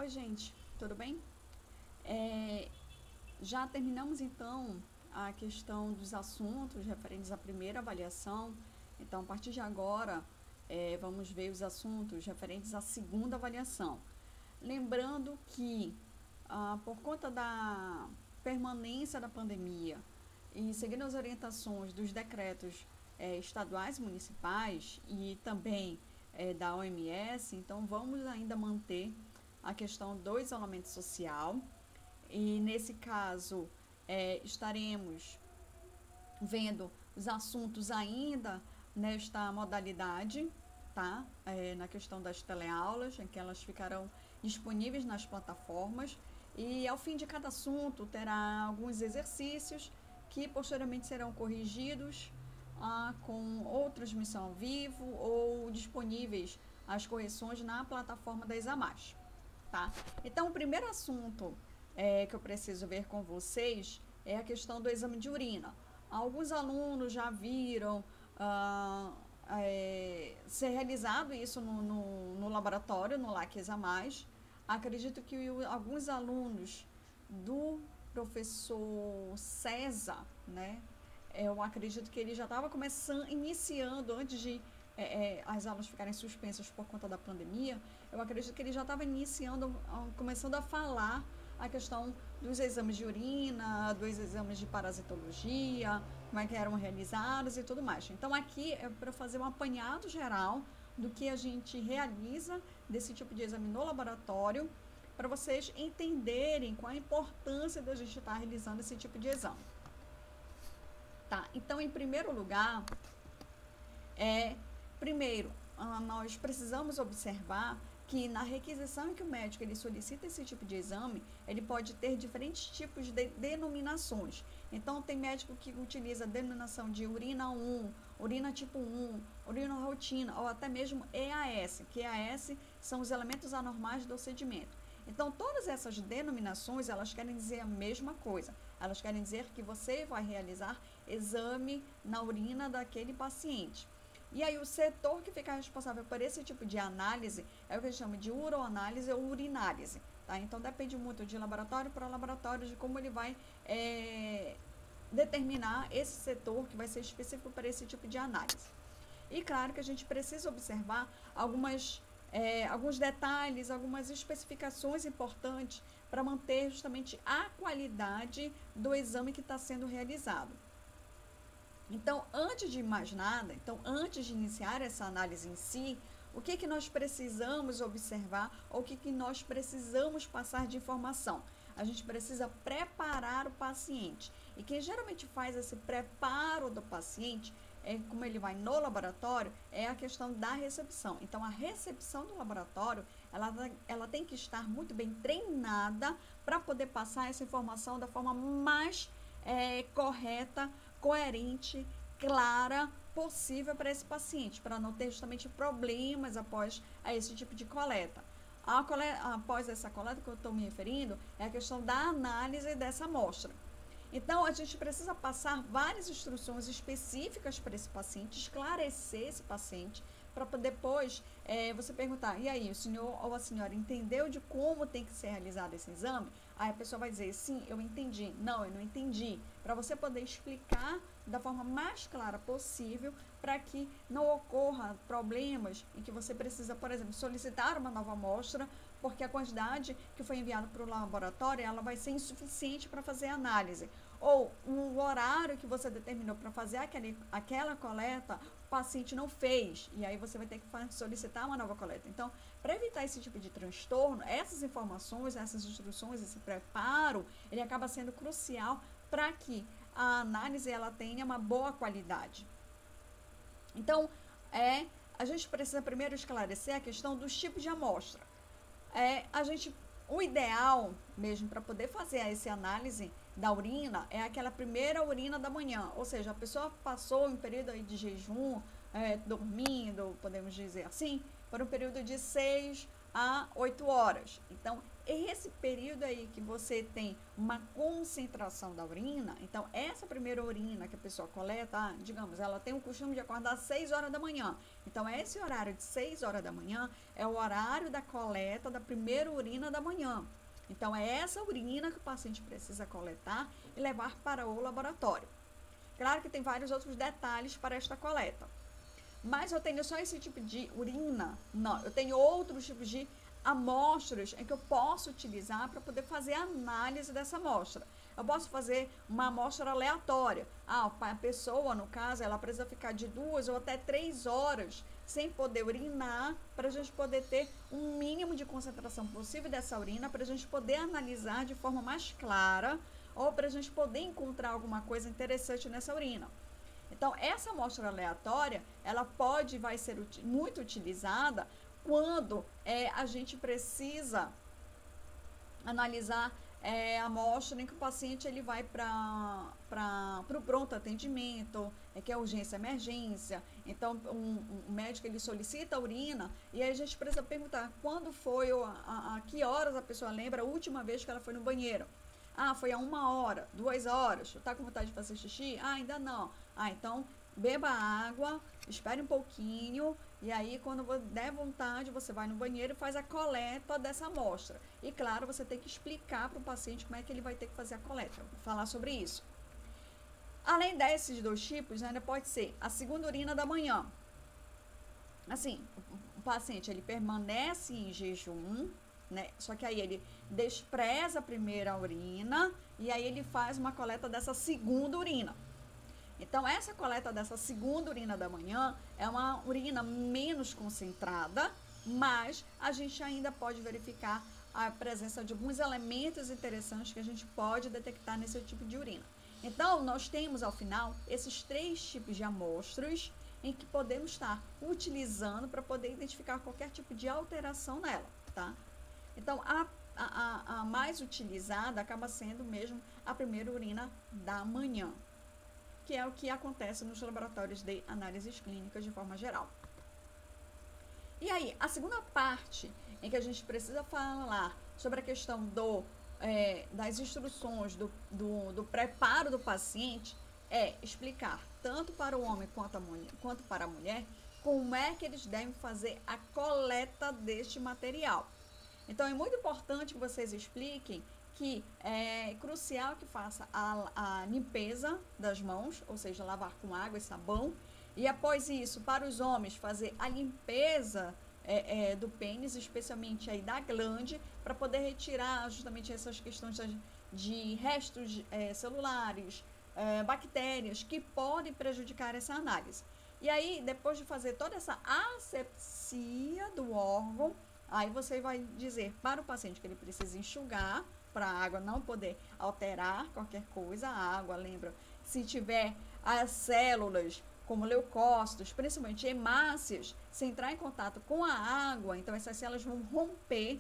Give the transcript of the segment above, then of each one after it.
Oi, gente, tudo bem? É, já terminamos então a questão dos assuntos referentes à primeira avaliação. Então, a partir de agora, vamos ver os assuntos referentes à segunda avaliação. Lembrando que, por conta da permanência da pandemia e seguindo as orientações dos decretos estaduais e municipais e também da OMS, então vamos ainda manter a questão do isolamento social e nesse caso estaremos vendo os assuntos ainda nesta modalidade, tá? Na questão das teleaulas, em que elas ficarão disponíveis nas plataformas e ao fim de cada assunto terá alguns exercícios que posteriormente serão corrigidos com ou transmissão ao vivo ou disponíveis as correções na plataforma da Examais. Tá? Então, o primeiro assunto que eu preciso ver com vocês é a questão do exame de urina. Alguns alunos já viram ser realizado isso no laboratório, no LAC Examais. Acredito que alguns alunos do professor César, né? Eu acredito que ele já estava iniciando, antes de as aulas ficarem suspensas por conta da pandemia, eu acredito que ele já estava iniciando, começando a falar a questão dos exames de urina, dos exames de parasitologia, como é que eram realizados e tudo mais. Então, aqui é para fazer um apanhado geral do que a gente realiza desse tipo de exame no laboratório, para vocês entenderem qual a importância da gente estar realizando esse tipo de exame. Tá, então, em primeiro lugar, primeiro, nós precisamos observar que na requisição em que o médico ele solicita esse tipo de exame, ele pode ter diferentes tipos de denominações. Então, tem médico que utiliza a denominação de urina 1, urina tipo 1, urina rotina, ou até mesmo EAS, que EAS são os elementos anormais do sedimento. Então, todas essas denominações, elas querem dizer a mesma coisa. Elas querem dizer que você vai realizar exame na urina daquele paciente. E aí, o setor que fica responsável por esse tipo de análise é o que a gente chama de uroanálise ou urinálise. Tá? Então, depende muito de laboratório para laboratório, de como ele vai determinar esse setor que vai ser específico para esse tipo de análise. E claro que a gente precisa observar alguns detalhes, algumas especificações importantes para manter justamente a qualidade do exame que está sendo realizado. Então, antes de mais nada, antes de iniciar essa análise em si, o que nós precisamos observar ou o que nós precisamos passar de informação? A gente precisa preparar o paciente. E quem geralmente faz esse preparo do paciente, como ele vai no laboratório, é a questão da recepção. Então, a recepção do laboratório, ela tem que estar muito bem treinada para poder passar essa informação da forma mais correta, coerente, clara possível para esse paciente, para não ter justamente problemas após esse tipo de coleta. Após essa coleta que eu estou me referindo, é a questão da análise dessa amostra. Então, a gente precisa passar várias instruções específicas para esse paciente, esclarecer esse paciente, para depois você perguntar, e aí, o senhor ou a senhora entendeu de como tem que ser realizado esse exame? Aí a pessoa vai dizer, sim, eu entendi. Não, eu não entendi. Para você poder explicar da forma mais clara possível, para que não ocorra problemas em que você precisa, por exemplo, solicitar uma nova amostra, porque a quantidade que foi enviada para o laboratório, ela vai ser insuficiente para fazer a análise. Ou o horário que você determinou para fazer aquela coleta, o paciente não fez, e aí você vai ter que solicitar uma nova coleta. Então, para evitar esse tipo de transtorno, essas informações, essas instruções, esse preparo, ele acaba sendo crucial para que a análise ela tenha uma boa qualidade. Então, a gente precisa primeiro esclarecer a questão dos tipos de amostra. O ideal mesmo para poder fazer essa análise da urina é aquela primeira urina da manhã, ou seja, a pessoa passou um período aí de jejum, dormindo, podemos dizer assim, por um período de 6 a 8 horas. Então, esse período aí que você tem uma concentração da urina, então essa primeira urina que a pessoa coleta, digamos, ela tem o costume de acordar às 6 horas da manhã. Então, esse horário de 6 horas da manhã é o horário da coleta da primeira urina da manhã. Então, é essa urina que o paciente precisa coletar e levar para o laboratório. Claro que tem vários outros detalhes para esta coleta. Mas eu tenho só esse tipo de urina? Não, eu tenho outros tipos de amostras em que eu posso utilizar para poder fazer a análise dessa amostra. Eu posso fazer uma amostra aleatória. A pessoa, no caso, ela precisa ficar de 2 ou até 3 horas sem poder urinar, para a gente poder ter um mínimo de concentração possível dessa urina, para a gente poder analisar de forma mais clara, ou para a gente poder encontrar alguma coisa interessante nessa urina. Então, essa amostra aleatória, ela vai ser muito utilizada quando a gente precisa analisar a amostra em que o paciente ele vai para o pronto atendimento, que é urgência emergência. Então, o médico ele solicita a urina e aí a gente precisa perguntar quando foi, a que horas a pessoa lembra a última vez que ela foi no banheiro. Ah, foi há 1 hora, 2 horas. Está com vontade de fazer xixi? Ah, ainda não. Ah, então beba água, espere um pouquinho, e aí quando der vontade, você vai no banheiro e faz a coleta dessa amostra. E claro, você tem que explicar para o paciente como é que ele vai ter que fazer a coleta. Vou falar sobre isso. Além desses 2 tipos, ainda pode ser a segunda urina da manhã. Assim, o paciente ele permanece em jejum, né? Só que aí ele despreza a primeira urina e aí ele faz uma coleta dessa segunda urina. Então, essa coleta dessa segunda urina da manhã é uma urina menos concentrada, mas a gente ainda pode verificar a presença de alguns elementos interessantes que a gente pode detectar nesse tipo de urina. Então, nós temos, ao final, esses 3 tipos de amostras em que podemos estar utilizando para poder identificar qualquer tipo de alteração nela, tá? Então, a mais utilizada acaba sendo mesmo a primeira urina da manhã, que é o que acontece nos laboratórios de análises clínicas de forma geral. E aí, a segunda parte em que a gente precisa falar sobre a questão das instruções, do preparo do paciente, é explicar, tanto para o homem quanto para a mulher, como é que eles devem fazer a coleta deste material. Então, é muito importante que vocês expliquem que é crucial que faça a limpeza das mãos, ou seja, lavar com água e sabão, e após isso, para os homens, fazer a limpeza do pênis, especialmente aí da glande, para poder retirar justamente essas questões de restos celulares, bactérias, que podem prejudicar essa análise. E aí, depois de fazer toda essa asepsia do órgão, aí você vai dizer para o paciente que ele precisa enxugar, para a água não poder alterar qualquer coisa. A água, lembra, se tiver as células como leucócitos, principalmente hemácias, se entrar em contato com a água, então essas células vão romper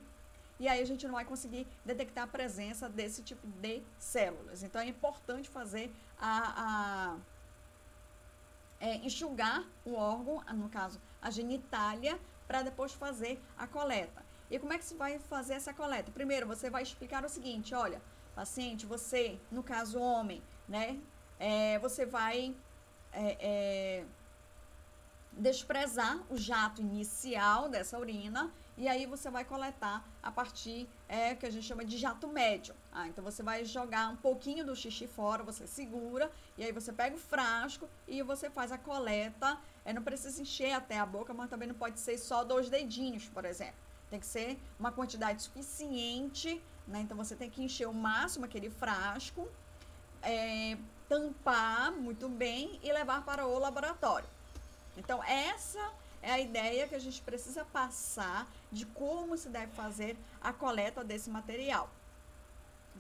e aí a gente não vai conseguir detectar a presença desse tipo de células. Então é importante fazer enxugar o órgão, no caso a genitália, para depois fazer a coleta. E como é que você vai fazer essa coleta? Primeiro, você vai explicar o seguinte: olha, paciente, você, no caso homem, né, você vai desprezar o jato inicial dessa urina e aí você vai coletar a partir que a gente chama de jato médio. Então você vai jogar um pouquinho do xixi fora, você segura e aí você pega o frasco e você faz a coleta. Não precisa encher até a boca, mas também não pode ser só 2 dedinhos, por exemplo. Tem que ser uma quantidade suficiente, né? Então você tem que encher o máximo aquele frasco, tampar muito bem e levar para o laboratório. Então, essa é a ideia que a gente precisa passar de como se deve fazer a coleta desse material.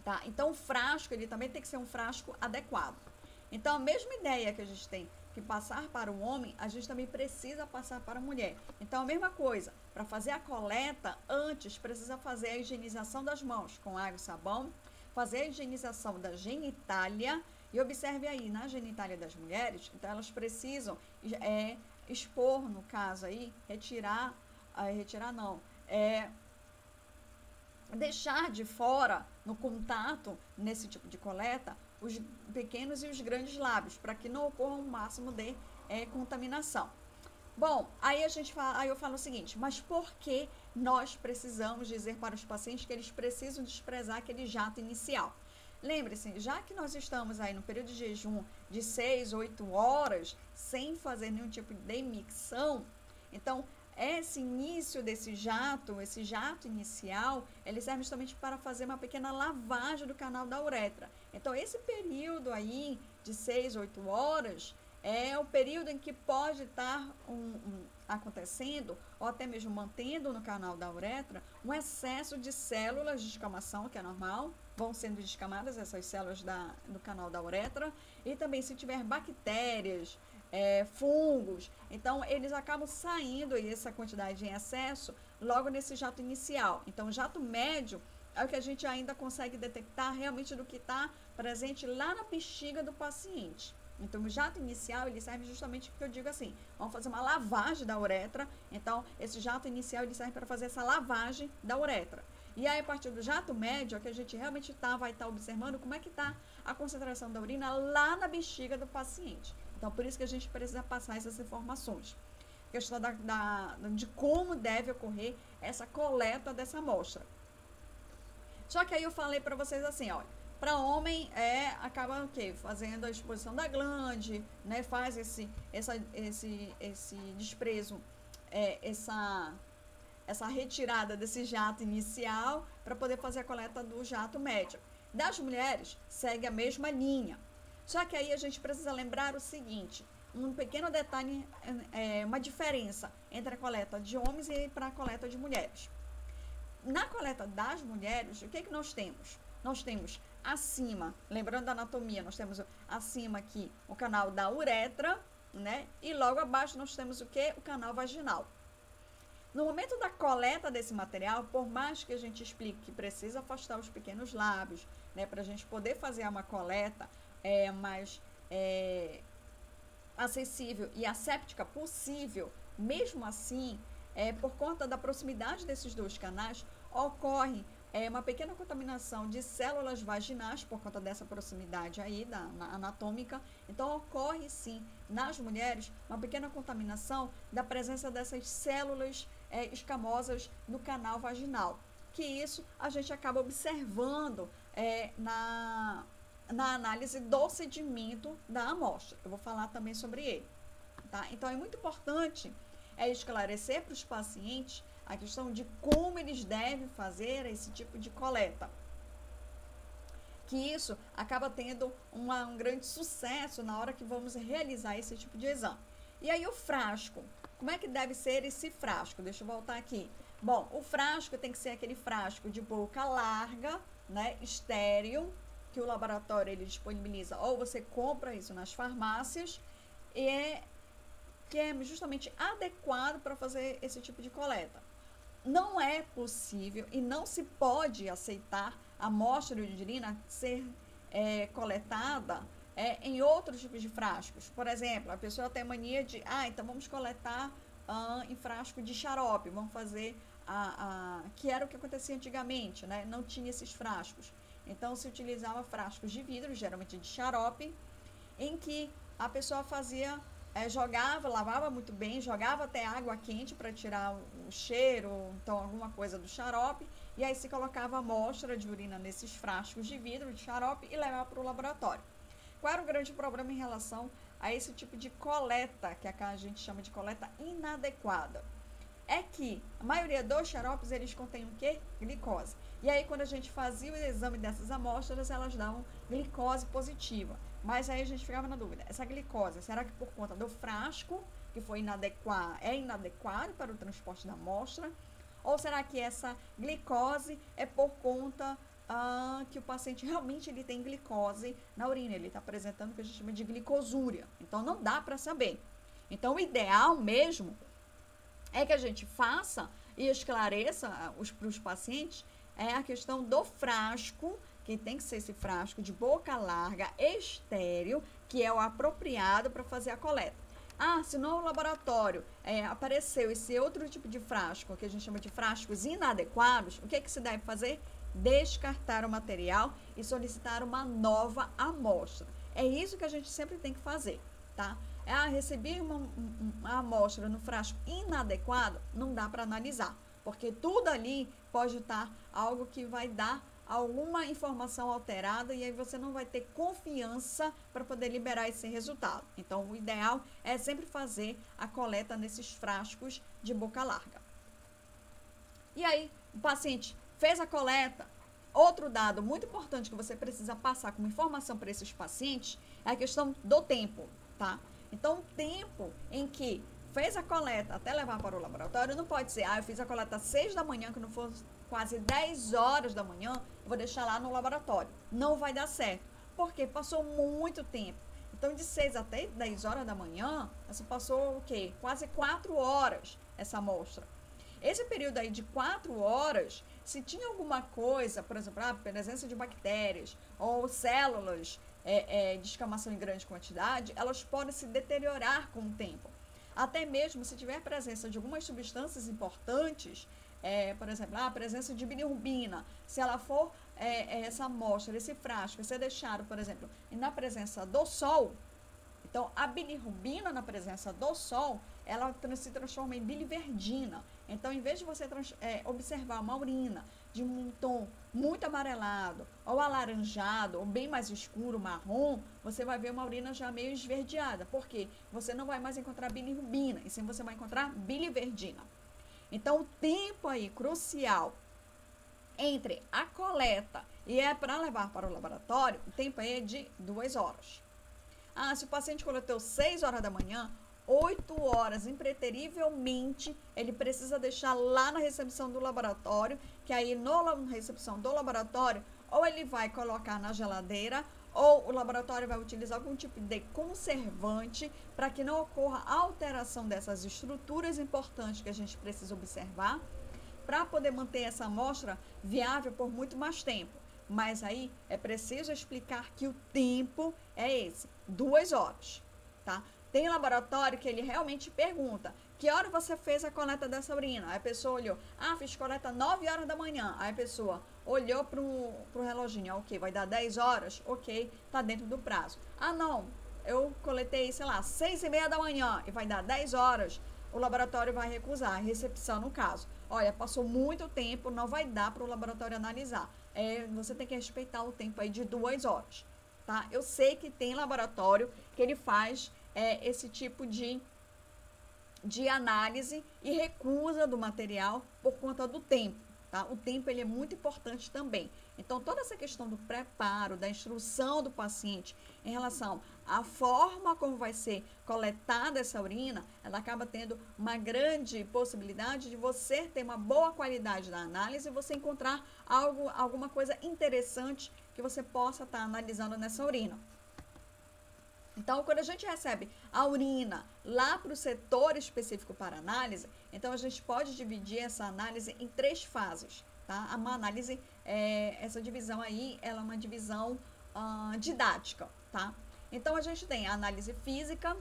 Tá? Então, o frasco, ele também tem que ser um frasco adequado. Então, a mesma ideia que a gente tem que passar para o homem, a gente também precisa passar para a mulher. Então, a mesma coisa, para fazer a coleta, antes precisa fazer a higienização das mãos com água e sabão, fazer a higienização da genitália. E observe aí, na genitália das mulheres, então elas precisam expor, no caso aí, deixar de fora, no contato, nesse tipo de coleta, os pequenos e os grandes lábios, para que não ocorra um máximo de contaminação. Bom, aí eu falo o seguinte, mas por que nós precisamos dizer para os pacientes que eles precisam desprezar aquele jato inicial? Lembre-se, já que nós estamos aí no período de jejum de 6, 8 horas, sem fazer nenhum tipo de micção, então esse início desse jato, esse jato inicial, ele serve justamente para fazer uma pequena lavagem do canal da uretra. Então, esse período aí de 6, 8 horas é o período em que pode estar acontecendo, ou até mesmo mantendo no canal da uretra, um excesso de células de descamação, que é normal, vão sendo descamadas essas células do canal da uretra, e também se tiver bactérias, fungos, então eles acabam saindo essa quantidade em excesso logo nesse jato inicial. Então, o jato médio é o que a gente ainda consegue detectar realmente do que está presente lá na bexiga do paciente. Então, o jato inicial, ele serve justamente porque eu digo assim, vamos fazer uma lavagem da uretra. Então, esse jato inicial, ele serve para fazer essa lavagem da uretra. E aí, a partir do jato médio, é que a gente realmente vai estar observando como é que está a concentração da urina lá na bexiga do paciente. Então, por isso que a gente precisa passar essas informações. A questão de como deve ocorrer essa coleta dessa amostra. Só que aí eu falei para vocês assim, olha, para homem acaba o quê? Fazendo a exposição da glande, né? Faz esse desprezo, essa retirada desse jato inicial para poder fazer a coleta do jato médio. Das mulheres, segue a mesma linha. Só que aí a gente precisa lembrar o seguinte, um pequeno detalhe, uma diferença entre a coleta de homens e para a coleta de mulheres. Na coleta das mulheres, o que nós temos? Nós temos acima, lembrando da anatomia, nós temos acima aqui o canal da uretra, né? E logo abaixo nós temos o que? O canal vaginal. No momento da coleta desse material, por mais que a gente explique que precisa afastar os pequenos lábios, né? Para a gente poder fazer uma coleta mais acessível e asséptica possível, mesmo assim, por conta da proximidade desses dois canais, ocorre uma pequena contaminação de células vaginais por conta dessa proximidade aí anatômica. Então, ocorre sim, nas mulheres, uma pequena contaminação da presença dessas células escamosas no canal vaginal. Que isso a gente acaba observando na análise do sedimento da amostra. Eu vou falar também sobre ele. Tá? Então, é muito importante esclarecer para os pacientes a questão de como eles devem fazer esse tipo de coleta. Que isso acaba tendo um grande sucesso na hora que vamos realizar esse tipo de exame. E aí o frasco, como é que deve ser esse frasco? Deixa eu voltar aqui. Bom, o frasco tem que ser aquele frasco de boca larga, né, estéril, que o laboratório ele disponibiliza, ou você compra isso nas farmácias, que é justamente adequado para fazer esse tipo de coleta. Não é possível e não se pode aceitar a amostra de urina ser coletada em outros tipos de frascos. Por exemplo, a pessoa tem mania de, então vamos coletar em frasco de xarope, vamos fazer que era o que acontecia antigamente, né? Não tinha esses frascos. Então, se utilizava frascos de vidro, geralmente de xarope, em que a pessoa fazia, jogava, lavava muito bem, jogava até água quente para tirar o cheiro, então alguma coisa do xarope, e aí se colocava a amostra de urina nesses frascos de vidro, de xarope, e levava para o laboratório. Qual era o grande problema em relação a esse tipo de coleta, que a gente chama de coleta inadequada? É que a maioria dos xaropes, eles contêm o quê? Glicose. E aí, quando a gente fazia o exame dessas amostras, elas davam glicose positiva. Mas aí a gente ficava na dúvida, essa glicose, será que por conta do frasco, que foi inadequado para o transporte da amostra? Ou será que essa glicose é por conta que o paciente realmente ele tem glicose na urina, ele está apresentando o que a gente chama de glicosúria. Então, não dá para saber. Então, o ideal mesmo é que a gente faça e esclareça para os pacientes a questão do frasco, que tem que ser esse frasco de boca larga, estéril, que é o apropriado para fazer a coleta. Ah, se no laboratório apareceu esse outro tipo de frasco, que a gente chama de frascos inadequados, o que é que se deve fazer? Descartar o material e solicitar uma nova amostra. É isso que a gente sempre tem que fazer, tá? Recebi uma amostra no frasco inadequado, não dá para analisar, porque tudo ali pode estar algo que vai dar alguma informação alterada e aí você não vai ter confiança para poder liberar esse resultado. Então, o ideal é sempre fazer a coleta nesses frascos de boca larga. E aí, o paciente fez a coleta. Outro dado muito importante que você precisa passar como informação para esses pacientes é a questão do tempo, tá? Então, o tempo em que fez a coleta até levar para o laboratório não pode ser, eu fiz a coleta às 6 da manhã, que não for quase 10 horas da manhã, eu vou deixar lá no laboratório. Não vai dar certo, porque passou muito tempo. Então, de 6 até 10 horas da manhã, você passou o quê? Quase 4 horas essa amostra. Esse período aí de 4 horas, se tinha alguma coisa, por exemplo, a presença de bactérias ou células de escamação em grande quantidade, elas podem se deteriorar com o tempo. Até mesmo se tiver presença de algumas substâncias importantes, por exemplo, a presença de bilirrubina, se ela for essa amostra, esse frasco, ser deixado, por exemplo, na presença do sol, então a bilirrubina na presença do sol, ela se transforma em biliverdina. Então, em vez de você observar uma urina de um tom muito amarelado, ou alaranjado, ou bem mais escuro, marrom, você vai ver uma urina já meio esverdeada. Por quê? Você não vai mais encontrar bilirrubina, e sim você vai encontrar biliverdina. Então, o tempo aí crucial entre a coleta e para levar para o laboratório, o tempo aí é de 2 horas. Se o paciente coletou 6 horas da manhã, 8 horas, impreterivelmente, ele precisa deixar lá na recepção do laboratório, que aí na recepção do laboratório, ou ele vai colocar na geladeira, ou o laboratório vai utilizar algum tipo de conservante para que não ocorra alteração dessas estruturas importantes que a gente precisa observar, para poder manter essa amostra viável por muito mais tempo. Mas aí é preciso explicar que o tempo é esse, 2 horas, tá? Tem laboratório que ele realmente pergunta, que hora você fez a coleta dessa urina? Aí a pessoa olhou, fiz coleta 9 horas da manhã. Aí a pessoa olhou pro reloginho, ok, vai dar 10 horas? Ok, tá dentro do prazo. Não, eu coletei, sei lá, 6h30 da manhã e vai dar 10 horas. O laboratório vai recusar, a recepção no caso. Olha, passou muito tempo, não vai dar para o laboratório analisar. Você tem que respeitar o tempo aí de 2 horas, tá? Eu sei que tem laboratório que ele faz esse tipo de análise e recusa do material por conta do tempo, tá? O tempo ele é muito importante também. Então, toda essa questão do preparo, da instrução do paciente em relação à forma como vai ser coletada essa urina, ela acaba tendo uma grande possibilidade de você ter uma boa qualidade da análise e você encontrar alguma coisa interessante que você possa estar analisando nessa urina. Então, quando a gente recebe a urina lá para o setor específico para análise, então a gente pode dividir essa análise em 3 fases, tá? Uma análise, essa divisão aí, ela é uma divisão didática, tá? Então, a gente tem a análise física,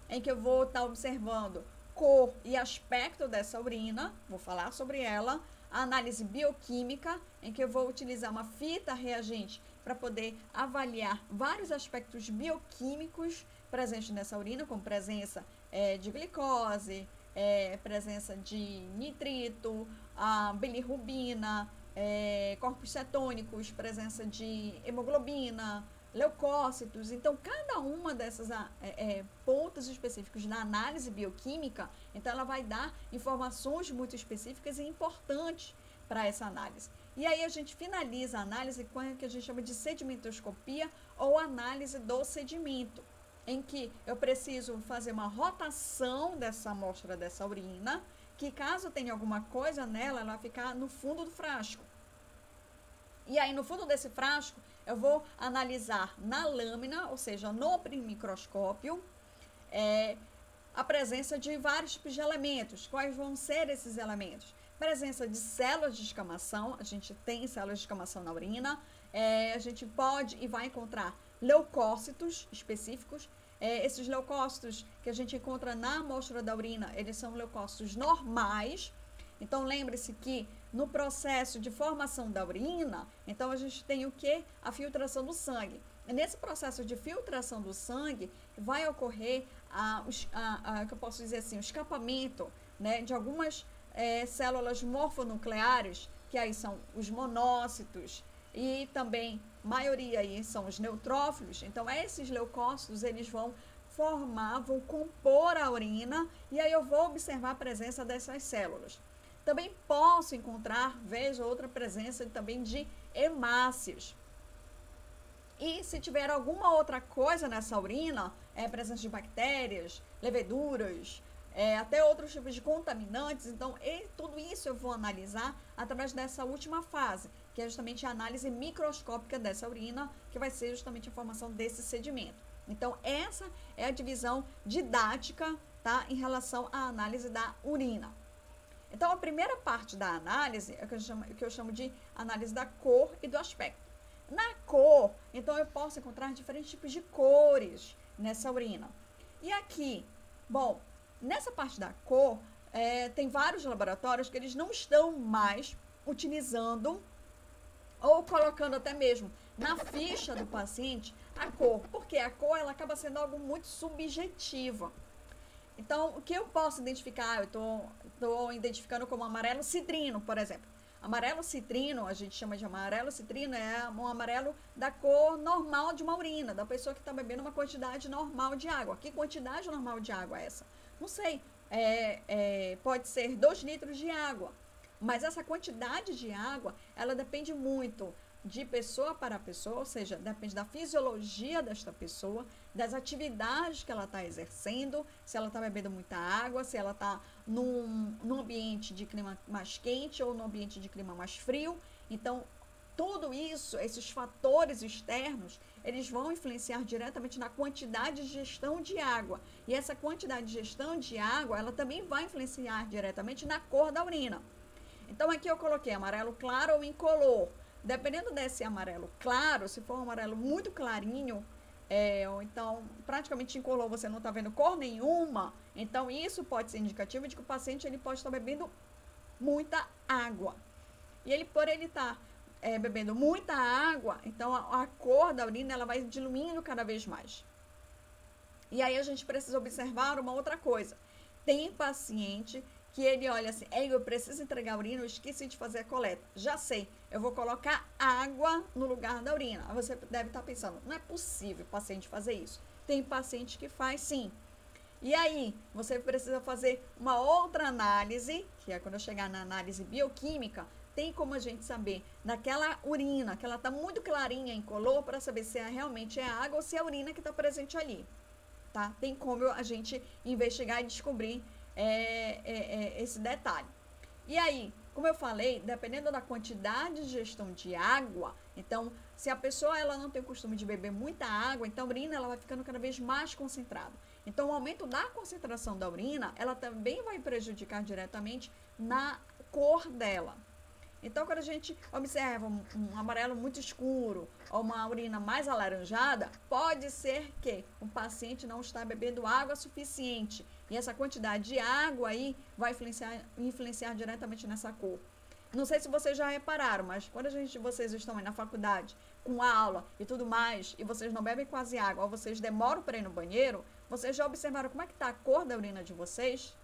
em que eu vou estar observando cor e aspecto dessa urina, vou falar sobre ela. A análise bioquímica, em que eu vou utilizar uma fita reagente para poder avaliar vários aspectos bioquímicos presentes nessa urina, como presença de glicose, presença de nitrito, bilirrubina, corpos cetônicos, presença de hemoglobina, leucócitos. Então, cada uma dessas pontos específicos na análise bioquímica, então ela vai dar informações muito específicas e importantes para essa análise. E aí a gente finaliza a análise com o que a gente chama de sedimentoscopia ou análise do sedimento, em que eu preciso fazer uma rotação dessa amostra dessa urina, que caso tenha alguma coisa nela, ela vai ficar no fundo do frasco. E aí no fundo desse frasco, eu vou analisar na lâmina, ou seja, no microscópio, a presença de vários tipos de elementos. Quais vão ser esses elementos? Presença de células de escamação, a gente tem células de escamação na urina, a gente pode e vai encontrar leucócitos específicos, esses leucócitos que a gente encontra na amostra da urina, eles são leucócitos normais. Então, lembre-se que no processo de formação da urina, então a gente tem o que? A filtração do sangue. E nesse processo de filtração do sangue, vai ocorrer, que eu posso dizer assim, o escapamento, né, de algumas células morfonucleares, que aí são os monócitos, e também, maioria aí são os neutrófilos. Então, esses leucócitos, eles vão formar, vão compor a urina, e aí eu vou observar a presença dessas células. Também posso encontrar, vez ou outra, presença também de hemácias. E se tiver alguma outra coisa nessa urina, presença de bactérias, leveduras, até outros tipos de contaminantes, então tudo isso eu vou analisar através dessa última fase, que é justamente a análise microscópica dessa urina, que vai ser justamente a formação desse sedimento. Então, essa é a divisão didática, tá, em relação à análise da urina. Então, a primeira parte da análise é o que eu chamo de análise da cor e do aspecto. Na cor, então, eu posso encontrar diferentes tipos de cores nessa urina. E aqui, bom, nessa parte da cor, tem vários laboratórios que eles não estão mais utilizando ou colocando até mesmo na ficha do paciente a cor, porque a cor ela acaba sendo algo muito subjetiva. Então, o que eu posso identificar? Eu estou identificando como amarelo citrino, por exemplo. Amarelo citrino, a gente chama de amarelo citrino, é um amarelo da cor normal de uma urina, da pessoa que está bebendo uma quantidade normal de água. Que quantidade normal de água é essa? Não sei, pode ser 2 litros de água, mas essa quantidade de água, ela depende muito de pessoa para pessoa, ou seja, depende da fisiologia desta pessoa, das atividades que ela está exercendo, se ela está bebendo muita água, se ela está num ambiente de clima mais quente ou num ambiente de clima mais frio. Então, tudo isso, esses fatores externos, eles vão influenciar diretamente na quantidade de gestão de água. E essa quantidade de gestão de água, ela também vai influenciar diretamente na cor da urina. Então, aqui eu coloquei amarelo claro ou incolor. Dependendo desse amarelo claro, se for um amarelo muito clarinho, ou então praticamente incolor, você não está vendo cor nenhuma, então isso pode ser indicativo de que o paciente ele pode estar bebendo muita água. E ele, por ele estar bebendo muita água, então a cor da urina ela vai diluindo cada vez mais. E aí a gente precisa observar uma outra coisa. Tem paciente que ele olha assim, eu preciso entregar a urina, eu esqueci de fazer a coleta. Já sei, eu vou colocar água no lugar da urina. Aí você deve estar pensando, não é possível o paciente fazer isso. Tem paciente que faz sim. E aí, você precisa fazer uma outra análise, que é quando eu chegar na análise bioquímica, tem como a gente saber naquela urina, que ela está muito clarinha, incolor, para saber se realmente é água ou se é a urina que está presente ali. Tá? Tem como a gente investigar e descobrir esse detalhe. E aí, como eu falei, dependendo da quantidade de gestão de água, então, se a pessoa ela não tem o costume de beber muita água, então a urina ela vai ficando cada vez mais concentrada. Então, o aumento da concentração da urina, ela também vai prejudicar diretamente na cor dela. Então, quando a gente observa um amarelo muito escuro ou uma urina mais alaranjada, pode ser que o paciente não está bebendo água suficiente. E essa quantidade de água aí vai influenciar diretamente nessa cor. Não sei se vocês já repararam, mas quando vocês estão aí na faculdade, com aula e tudo mais, e vocês não bebem quase água, ou vocês demoram para ir no banheiro, vocês já observaram como é que está a cor da urina de vocês?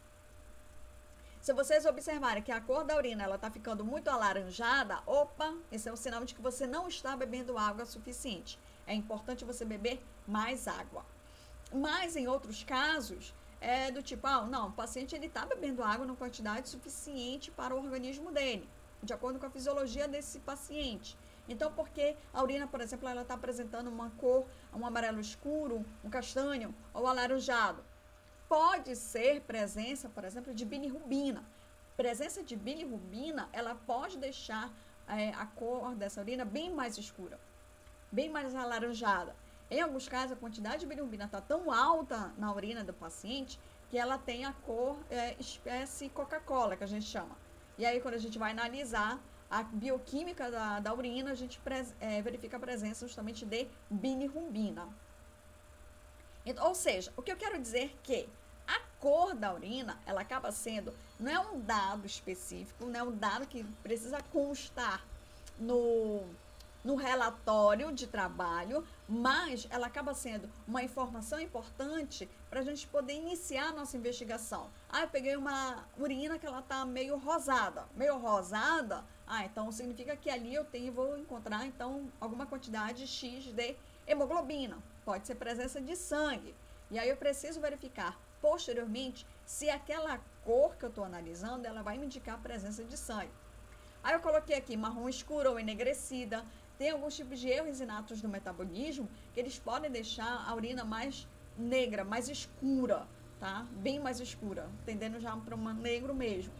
Se vocês observarem que a cor da urina ela está ficando muito alaranjada, opa, esse é um sinal de que você não está bebendo água suficiente. É importante você beber mais água. Mas em outros casos, do tipo, não, o paciente ele está bebendo água na quantidade suficiente para o organismo dele, de acordo com a fisiologia desse paciente. Então, porque a urina, por exemplo, ela está apresentando uma cor, um amarelo escuro, um castanho ou alaranjado. Pode ser presença, por exemplo, de bilirrubina. Presença de bilirrubina, ela pode deixar a cor dessa urina bem mais escura, bem mais alaranjada. Em alguns casos, a quantidade de bilirrubina está tão alta na urina do paciente que ela tem a cor espécie Coca-Cola, que a gente chama. E aí, quando a gente vai analisar a bioquímica da urina, a gente verifica a presença justamente de bilirrubina. Ou seja, o que eu quero dizer que a cor da urina, ela acaba sendo, não é um dado específico, não é um dado que precisa constar no, no relatório de trabalho, mas ela acaba sendo uma informação importante para a gente poder iniciar a nossa investigação. Ah, eu peguei uma urina que ela está meio rosada. Meio rosada, então significa que ali vou encontrar então alguma quantidade X de hemoglobina. Pode ser presença de sangue. E aí eu preciso verificar posteriormente se aquela cor que eu estou analisando, ela vai me indicar a presença de sangue. Aí eu coloquei aqui marrom escuro ou enegrecida. Tem alguns tipos de erros inatos do metabolismo que eles podem deixar a urina mais negra, mais escura, tá? Bem mais escura, tendendo já para um negro mesmo.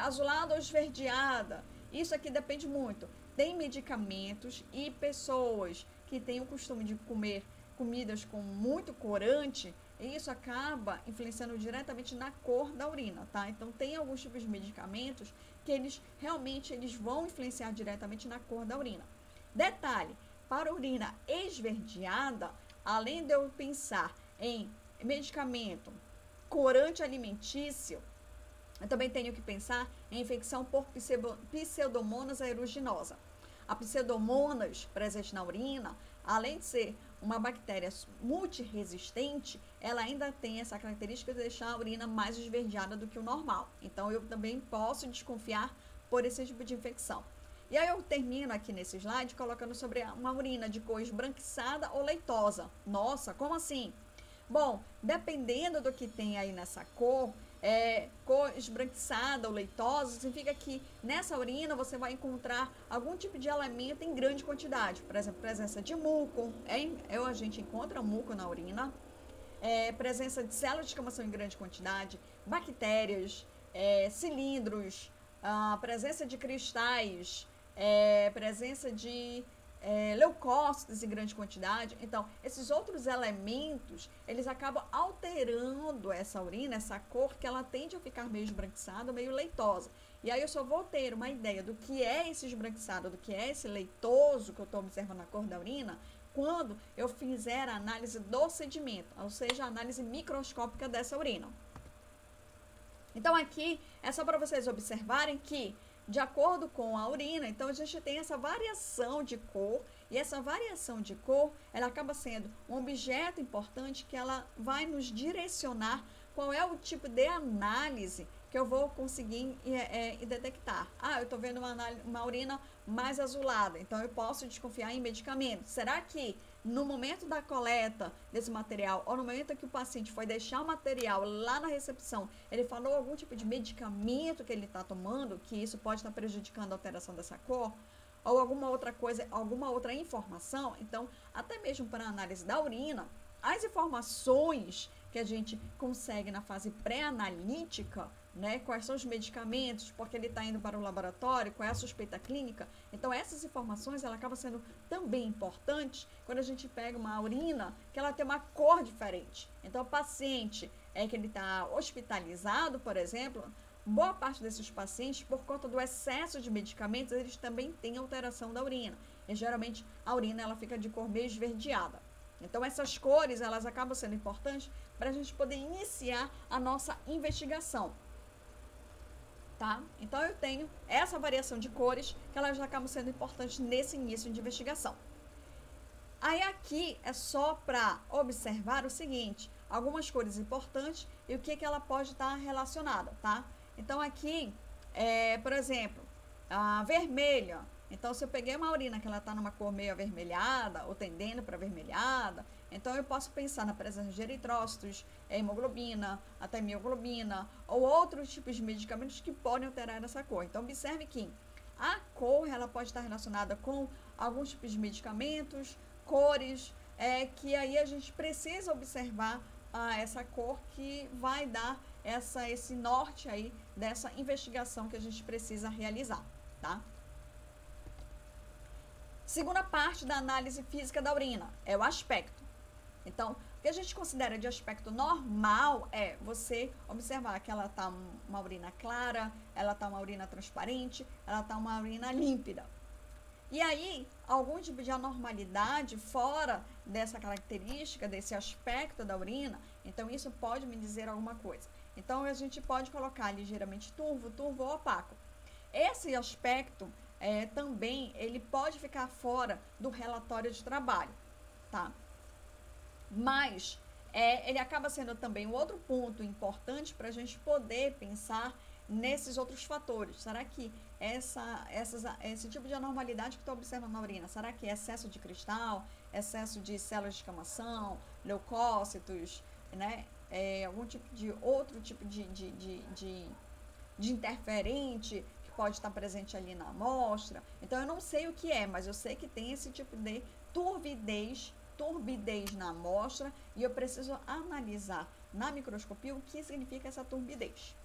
Azulada ou esverdeada, isso aqui depende muito. Tem medicamentos e pessoas que têm o costume de comer comidas com muito corante, e isso acaba influenciando diretamente na cor da urina, tá? Então, tem alguns tipos de medicamentos que eles vão influenciar diretamente na cor da urina. Detalhe, para a urina esverdeada, além de eu pensar em medicamento, corante alimentício, eu também tenho que pensar em infecção por Pseudomonas aeruginosa. A Pseudomonas presente na urina, além de ser uma bactéria multiresistente, ela ainda tem essa característica de deixar a urina mais esverdeada do que o normal. Então, eu também posso desconfiar por esse tipo de infecção. E aí eu termino aqui nesse slide colocando sobre uma urina de cor esbranquiçada ou leitosa. Nossa, como assim? Bom, dependendo do que tem aí nessa cor, cor esbranquiçada ou leitosa, significa que nessa urina você vai encontrar algum tipo de elemento em grande quantidade. Por exemplo, presença de muco, a gente encontra muco na urina, presença de células de escamação em grande quantidade, bactérias, cilindros, presença de cristais, presença de leucócitos em grande quantidade. Então, esses outros elementos, eles acabam alterando essa urina, essa cor, que ela tende a ficar meio esbranquiçada, meio leitosa. E aí eu só vou ter uma ideia do que é esse esbranquiçado, do que é esse leitoso que eu estou observando na cor da urina, quando eu fizer a análise do sedimento, ou seja, a análise microscópica dessa urina. Então, aqui é só para vocês observarem que, de acordo com a urina, então a gente tem essa variação de cor, e essa variação de cor, ela acaba sendo um objeto importante que ela vai nos direcionar qual é o tipo de análise que eu vou conseguir detectar. Eu estou vendo uma urina mais azulada, então eu posso desconfiar em medicamento. Será que no momento da coleta desse material, ou no momento que o paciente foi deixar o material lá na recepção, ele falou algum tipo de medicamento que ele está tomando, que isso pode estar prejudicando a alteração dessa cor, ou alguma outra coisa, alguma outra informação? Então, até mesmo para a análise da urina, as informações que a gente consegue na fase pré-analítica, né, quais são os medicamentos, porque ele está indo para o laboratório, qual é a suspeita clínica. Então, essas informações, ela acaba sendo também importantes quando a gente pega uma urina que ela tem uma cor diferente. Então, o paciente que ele está hospitalizado, por exemplo, boa parte desses pacientes, por conta do excesso de medicamentos, eles também têm alteração da urina. E, geralmente, a urina ela fica de cor meio esverdeada. Então, essas cores, elas acabam sendo importantes para a gente poder iniciar a nossa investigação. Tá? Então, eu tenho essa variação de cores, que elas acabam sendo importantes nesse início de investigação. Aí, aqui, é só para observar o seguinte, algumas cores importantes e o que ela pode estar relacionada, tá? Então, aqui, por exemplo, a vermelha. Então, se eu peguei uma urina que ela está numa cor meio avermelhada, ou tendendo para avermelhada, então eu posso pensar na presença de eritrócitos, hemoglobina, até mioglobina, ou outros tipos de medicamentos que podem alterar essa cor. Então, observe que a cor, ela pode estar relacionada com alguns tipos de medicamentos, cores, que aí a gente precisa observar essa cor que vai dar esse norte aí dessa investigação que a gente precisa realizar, tá? Segunda parte da análise física da urina é o aspecto. Então, o que a gente considera de aspecto normal é você observar que ela está uma urina clara, ela está uma urina transparente, ela está uma urina límpida. E aí, algum tipo de anormalidade fora dessa característica, desse aspecto da urina, então isso pode me dizer alguma coisa. Então, a gente pode colocar ligeiramente turvo, turvo ou opaco. Esse aspecto também, ele pode ficar fora do relatório de trabalho, tá? Mas ele acaba sendo também um outro ponto importante para a gente poder pensar nesses outros fatores. Será que esse tipo de anormalidade que estou observando na urina, será que é excesso de cristal, excesso de células de escamação, leucócitos, né? Algum tipo de outro tipo de interferente que pode estar presente ali na amostra. Então, eu não sei o que é, mas eu sei que tem esse tipo de turbidez na amostra e eu preciso analisar na microscopia o que significa essa turbidez.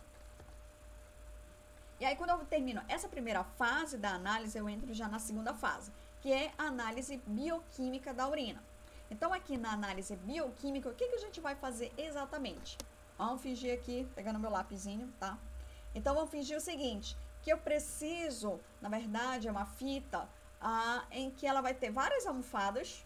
E aí, quando eu termino essa primeira fase da análise, eu entro já na segunda fase, que é a análise bioquímica da urina. Então, aqui na análise bioquímica, o que a gente vai fazer exatamente? Vamos fingir aqui, pegando meu lapisinho, tá? Então, vamos fingir o seguinte, que eu preciso, na verdade, é uma fita em que ela vai ter várias almofadinhas,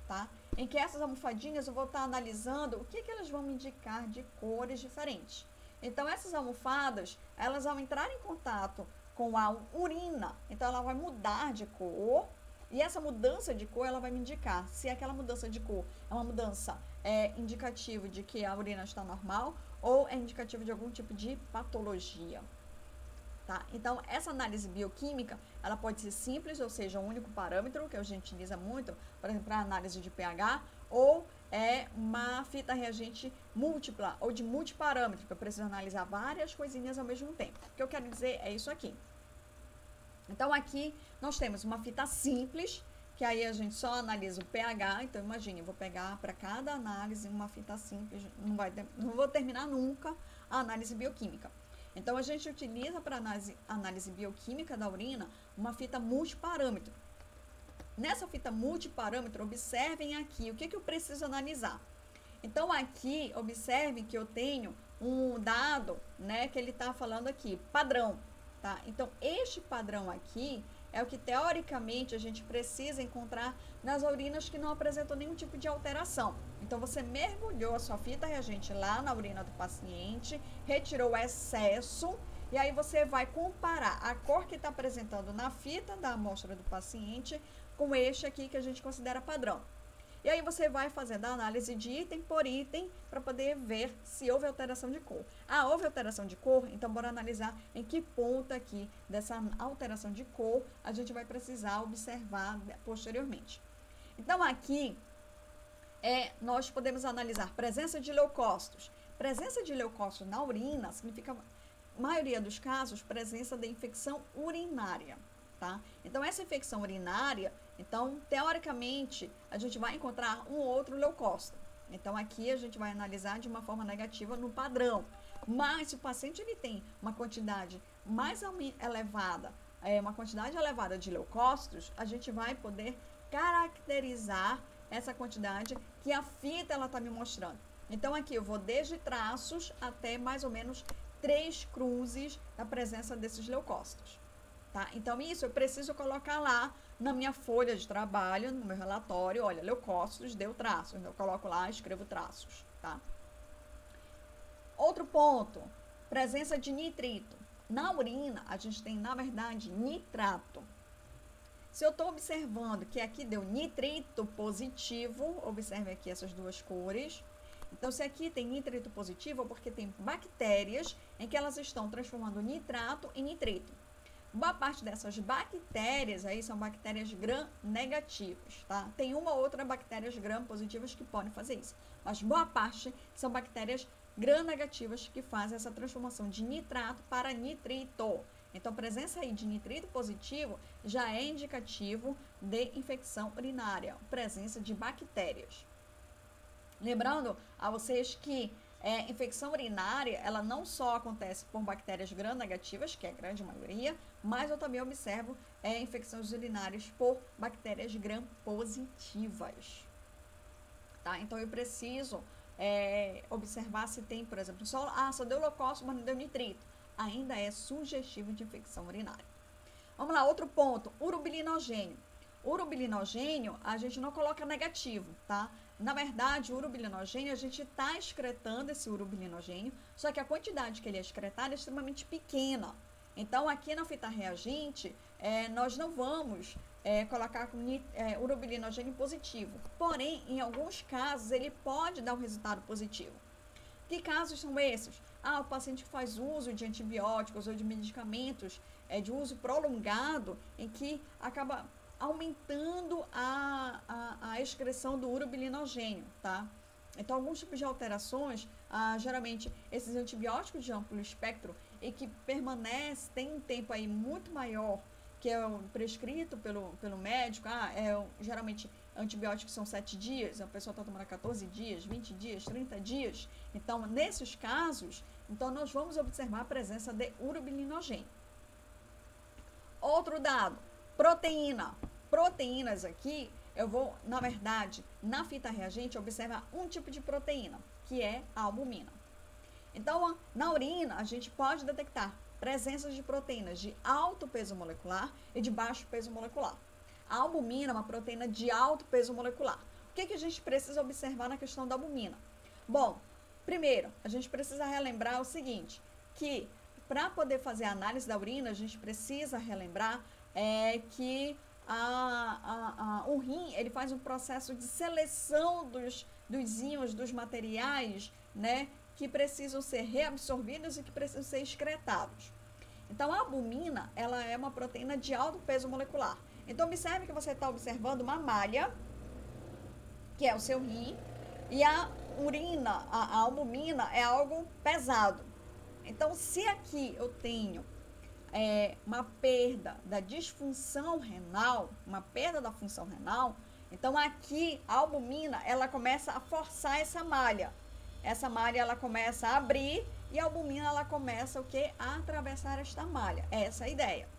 tá? Em que essas almofadinhas eu vou estar analisando o que elas vão me indicar de cores diferentes. Então, essas almofadas, elas vão entrar em contato com a urina, então ela vai mudar de cor, e essa mudança de cor, ela vai me indicar se aquela mudança de cor é uma mudança indicativa de que a urina está normal ou é indicativa de algum tipo de patologia. Tá? Então, essa análise bioquímica, ela pode ser simples, ou seja, um único parâmetro, que a gente utiliza muito, por exemplo, para análise de pH, ou uma fita reagente múltipla, ou de multiparâmetro, que eu preciso analisar várias coisinhas ao mesmo tempo. O que eu quero dizer é isso aqui. Então, aqui nós temos uma fita simples, que aí a gente só analisa o pH. Então, imagine, eu vou pegar para cada análise uma fita simples, não vou terminar nunca a análise bioquímica. Então, a gente utiliza para análise bioquímica da urina uma fita multiparâmetro. Nessa fita multiparâmetro, observem aqui o que eu preciso analisar. Então, aqui, observem que eu tenho um dado, né, que ele está falando aqui, padrão. Tá? Então, este padrão aqui é o que, teoricamente, a gente precisa encontrar nas urinas que não apresentam nenhum tipo de alteração. Então, você mergulhou a sua fita reagente lá na urina do paciente, retirou o excesso, e aí você vai comparar a cor que está apresentando na fita da amostra do paciente com este aqui que a gente considera padrão. E aí você vai fazendo a análise de item por item para poder ver se houve alteração de cor. Ah, houve alteração de cor? Então, bora analisar em que ponto aqui dessa alteração de cor a gente vai precisar observar posteriormente. Então, aqui nós podemos analisar presença de leucócitos. Presença de leucócitos na urina significa, na maioria dos casos, presença de infecção urinária. Tá? Então, essa infecção urinária, então, teoricamente, a gente vai encontrar um outro leucócito. Então, aqui a gente vai analisar de uma forma negativa no padrão. Mas, se o paciente ele tem uma quantidade mais elevada, uma quantidade elevada de leucócitos, a gente vai poder caracterizar essa quantidade que a fita ela está me mostrando. Então, aqui eu vou desde traços até mais ou menos 3 cruzes da presença desses leucócitos. Tá? Então, isso eu preciso colocar lá na minha folha de trabalho, no meu relatório, olha, leucócitos deu traços. Eu coloco lá, escrevo traços, tá? Outro ponto, presença de nitrito. Na urina, a gente tem, na verdade, nitrato. Se eu estou observando que aqui deu nitrito positivo, observe aqui essas duas cores. Então, se aqui tem nitrito positivo, é porque tem bactérias em que elas estão transformando nitrato em nitrito. Boa parte dessas bactérias aí são bactérias gram-negativas, tá? Tem uma ou outra bactérias gram-positivas que podem fazer isso, mas boa parte são bactérias gram-negativas que fazem essa transformação de nitrato para nitrito. Então, presença aí de nitrito positivo já é indicativo de infecção urinária, presença de bactérias. Lembrando a vocês que infecção urinária, ela não só acontece por bactérias gram-negativas, que é a grande maioria, mas eu também observo infecções urinárias por bactérias gram-positivas. Tá? Então, eu preciso observar se tem, por exemplo, só deu leucócito, mas não deu nitrito. Ainda é sugestivo de infecção urinária. Vamos lá, outro ponto, urobilinogênio. Urobilinogênio, a gente não coloca negativo, tá? Na verdade, o urobilinogênio, a gente está excretando esse urobilinogênio, só que a quantidade que ele é excretado é extremamente pequena. Então, aqui na fita reagente, nós não vamos colocar urobilinogênio positivo. Porém, em alguns casos, ele pode dar um resultado positivo. Que casos são esses? O paciente faz uso de antibióticos ou de medicamentos de uso prolongado, em que acaba aumentando a excreção do urobilinogênio, tá? Então, alguns tipos de alterações, geralmente, esses antibióticos de amplo espectro, e que permanece, tem um tempo aí muito maior, que é prescrito pelo médico, geralmente antibióticos são 7 dias, a pessoa está tomando 14 dias, 20 dias, 30 dias. Então, nesses casos, então nós vamos observar a presença de urobilinogênio. Outro dado, proteína. Proteínas aqui, eu vou, na verdade, na fita reagente, observar um tipo de proteína, que é a albumina. Então, na urina, a gente pode detectar presenças de proteínas de alto peso molecular e de baixo peso molecular. A albumina é uma proteína de alto peso molecular. O que a gente precisa observar na questão da albumina? Bom, primeiro, a gente precisa relembrar o seguinte, que para poder fazer a análise da urina, a gente precisa relembrar que o rim, ele faz um processo de seleção dos íons, dos materiais, né, que precisam ser reabsorvidos e que precisam ser excretados. Então, a albumina, ela é uma proteína de alto peso molecular. Então, observe que você está observando uma malha, que é o seu rim, e a urina, a albumina, é algo pesado. Então, se aqui eu tenho uma perda da disfunção renal, uma perda da função renal, então aqui a albumina, ela começa a forçar essa malha. Essa malha, ela começa a abrir e a albumina, ela começa o quê? A atravessar esta malha. Essa é a ideia.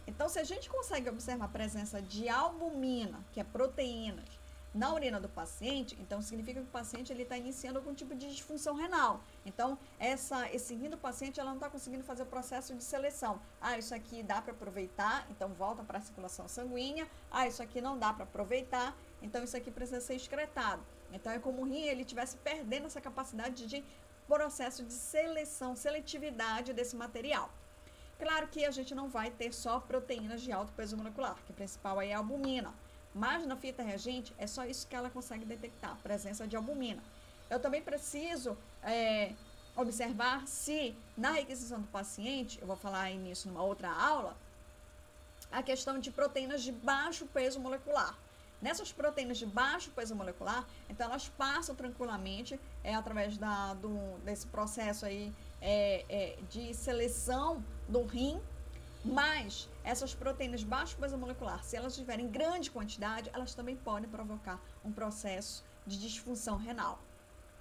Então, se a gente consegue observar a presença de albumina, que é proteínas, na urina do paciente, então significa que o paciente está iniciando algum tipo de disfunção renal. Então, esse rim do paciente, ela não está conseguindo fazer o processo de seleção. Isso aqui dá para aproveitar, então volta para a circulação sanguínea. Isso aqui não dá para aproveitar, então isso aqui precisa ser excretado. Então, é como o rim ele estivesse perdendo essa capacidade de processo de seleção, seletividade desse material. Claro que a gente não vai ter só proteínas de alto peso molecular, que o principal aí é a albumina. Mas na fita reagente, é só isso que ela consegue detectar, a presença de albumina. Eu também preciso observar se, na requisição do paciente, eu vou falar nisso numa outra aula, a questão de proteínas de baixo peso molecular. Nessas proteínas de baixo peso molecular, então elas passam tranquilamente através desse processo aí de seleção do rim, mas essas proteínas de baixo peso molecular, se elas tiverem grande quantidade, elas também podem provocar um processo de disfunção renal.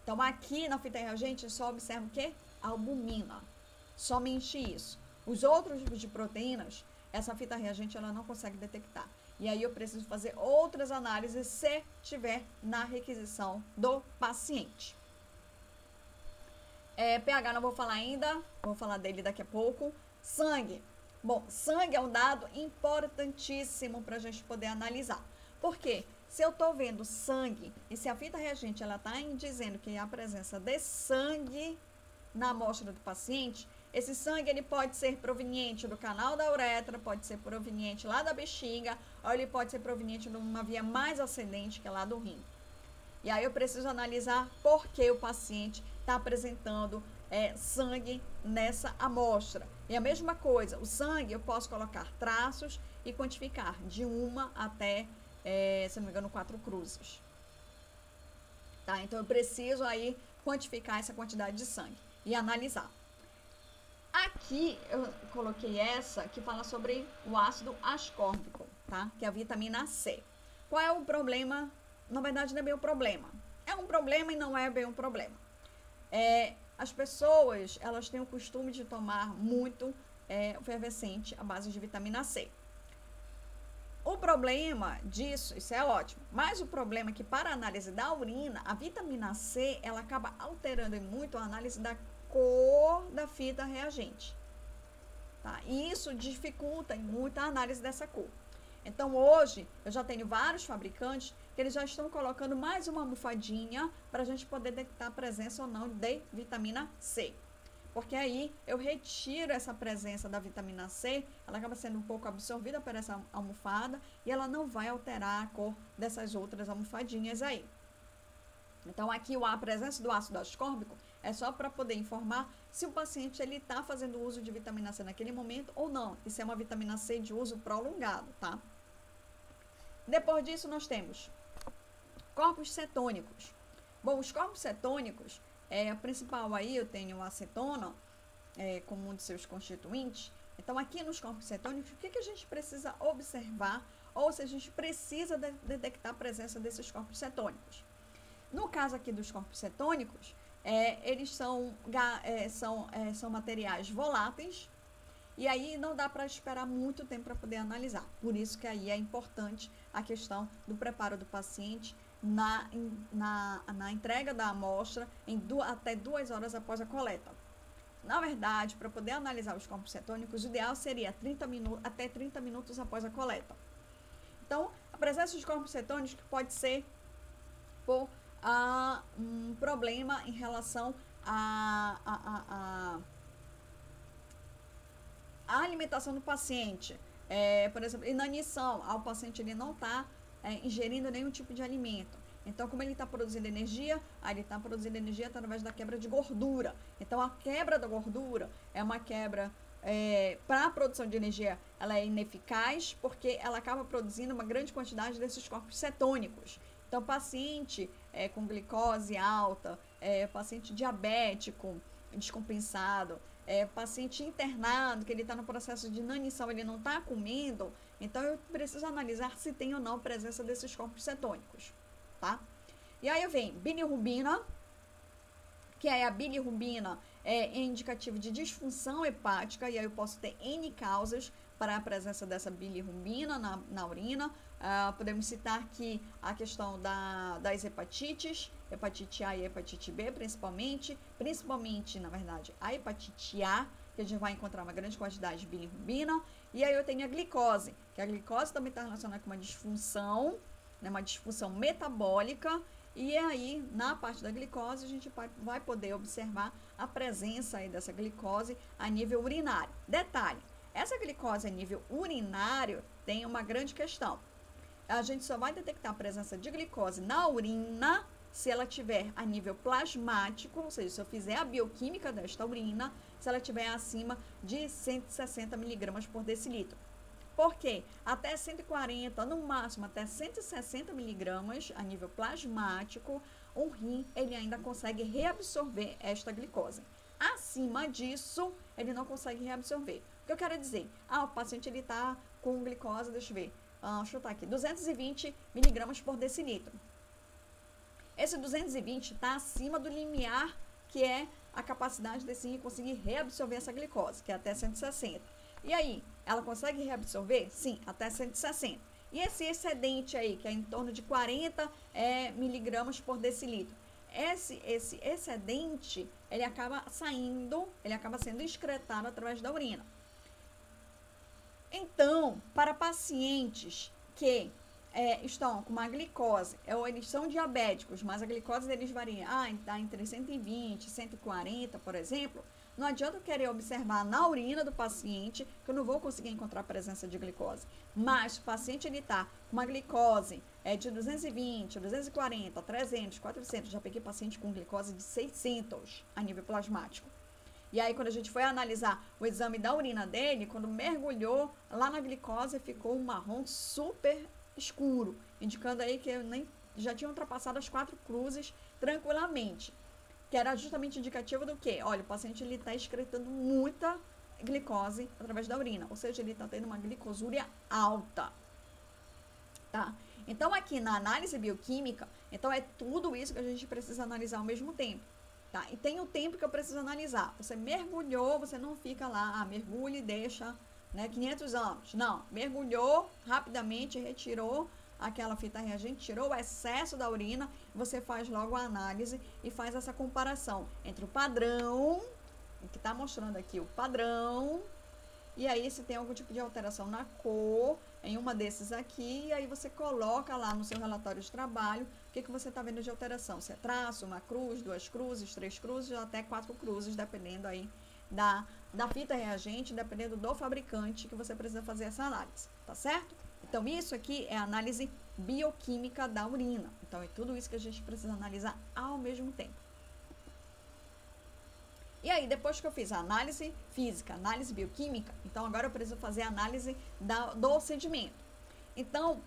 Então, aqui na fita reagente, só observa o quê? A albumina. Somente isso. Os outros tipos de proteínas, essa fita reagente, ela não consegue detectar. E aí eu preciso fazer outras análises se tiver na requisição do paciente. pH não vou falar ainda, vou falar dele daqui a pouco. Sangue. Bom, sangue é um dado importantíssimo para a gente poder analisar. Por quê? Se eu estou vendo sangue, e se a fita reagente ela está dizendo que há presença de sangue na amostra do paciente, esse sangue ele pode ser proveniente do canal da uretra, pode ser proveniente lá da bexiga, ou ele pode ser proveniente de uma via mais ascendente, que é lá do rim. E aí eu preciso analisar por que o paciente está apresentando sangue nessa amostra. E a mesma coisa, o sangue eu posso colocar traços e quantificar de 1 até, se não me engano, 4 cruzes. Tá? Então eu preciso aí quantificar essa quantidade de sangue e analisar. Aqui eu coloquei essa que fala sobre o ácido ascórbico, tá? Que é a vitamina C. Qual é o problema? Na verdade, não é bem um problema. É um problema e não é bem um problema. As pessoas, elas têm o costume de tomar muito efervescente à base de vitamina C. O problema disso, isso é ótimo, mas o problema é que para a análise da urina, a vitamina C, ela acaba alterando muito a análise da cor da fita reagente. tá? E isso dificulta muito a análise dessa cor. Então, hoje, eu já tenho vários fabricantes que eles já estão colocando mais uma almofadinha para a gente poder detectar a presença ou não de vitamina C. Porque aí eu retiro essa presença da vitamina C, ela acaba sendo um pouco absorvida por essa almofada e ela não vai alterar a cor dessas outras almofadinhas aí. Então, aqui a presença do ácido ascórbico é só para poder informar se o paciente está fazendo uso de vitamina C naquele momento ou não. Isso é uma vitamina C de uso prolongado, tá? Depois disso, nós temos corpos cetônicos. Bom, os corpos cetônicos, a principal aí eu tenho a acetona como um de seus constituintes. Então, aqui nos corpos cetônicos, o que a gente precisa observar ou se a gente precisa detectar a presença desses corpos cetônicos? No caso aqui dos corpos cetônicos, eles são materiais voláteis e aí não dá para esperar muito tempo para poder analisar. Por isso que aí é importante a questão do preparo do paciente na entrega da amostra até 2 horas após a coleta. Na verdade, para poder analisar os corpos cetônicos, o ideal seria até 30 minutos após a coleta. Então, a presença de corpos cetônicos pode ser por um problema em relação à alimentação do paciente. Por exemplo, inanição, o paciente ele não está ingerindo nenhum tipo de alimento. Então, como ele está produzindo energia, ele está produzindo energia através da quebra de gordura. Então, a quebra da gordura é uma quebra para a produção de energia, ela é ineficaz porque ela acaba produzindo uma grande quantidade desses corpos cetônicos. Então, paciente com glicose alta, paciente diabético descompensado, paciente internado, que ele está no processo de inanição, ele não está comendo, então eu preciso analisar se tem ou não presença desses corpos cetônicos, tá? E aí vem bilirrubina, que a bilirrubina é indicativo de disfunção hepática, e aí eu posso ter N causas para a presença dessa bilirrubina na urina. Podemos citar aqui a questão das hepatites, hepatite A e hepatite B, principalmente, na verdade, a hepatite A, que a gente vai encontrar uma grande quantidade de bilirrubina, e aí eu tenho a glicose, que a glicose também está relacionada com uma disfunção, né, uma disfunção metabólica, e aí, na parte da glicose, a gente vai poder observar a presença aí dessa glicose a nível urinário. Detalhe, essa glicose a nível urinário tem uma grande questão. A gente só vai detectar a presença de glicose na urina se ela tiver a nível plasmático, ou seja, se eu fizer a bioquímica desta urina, se ela tiver acima de 160 miligramas por decilitro. Por quê? Até 140, no máximo até 160 miligramas a nível plasmático, o rim ele ainda consegue reabsorver esta glicose. Acima disso, ele não consegue reabsorver. O que eu quero dizer? O paciente ele está com glicose, deixa eu ver, deixa eu chutar aqui, 220 miligramas por decilitro. Esse 220 está acima do limiar, que é a capacidade desse rim conseguir reabsorver essa glicose, que é até 160. E aí, ela consegue reabsorver? Sim, até 160. E esse excedente aí, que é em torno de 40 miligramas por decilitro, esse excedente, ele acaba sendo excretado através da urina. Então, para pacientes que estão com uma glicose, ou eles são diabéticos, mas a glicose deles varia, está entre 120 e 140, por exemplo, não adianta eu querer observar na urina do paciente, que eu não vou conseguir encontrar a presença de glicose. Mas o paciente está com uma glicose de 220, 240, 300, 400. Já peguei paciente com glicose de 600 a nível plasmático. E aí, quando a gente foi analisar o exame da urina dele, quando mergulhou lá na glicose, ficou um marrom super escuro, indicando aí que já tinha ultrapassado as 4 cruzes tranquilamente. Que era justamente indicativo do quê? Olha, o paciente está excretando muita glicose através da urina, ou seja, ele está tendo uma glicosúria alta, tá? Então, aqui na análise bioquímica, então é tudo isso que a gente precisa analisar ao mesmo tempo, tá? E tem o tempo que eu preciso analisar. Você mergulhou, você não fica lá, mergulha e deixa, 500 anos. Não, mergulhou rapidamente, retirou aquela fita reagente, tirou o excesso da urina, você faz logo a análise e faz essa comparação entre o padrão, que está mostrando aqui o padrão, e aí se tem algum tipo de alteração na cor, em uma desses aqui, e aí você coloca lá no seu relatório de trabalho o que você está vendo de alteração. Se é traço, uma cruz, 2 cruzes, 3 cruzes, ou até 4 cruzes, dependendo aí da fita reagente, dependendo do fabricante que você precisa fazer essa análise, tá certo? Então, isso aqui é a análise bioquímica da urina. Então, é tudo isso que a gente precisa analisar ao mesmo tempo. E aí, depois que eu fiz a análise física, análise bioquímica, então agora eu preciso fazer a análise do sedimento. Então,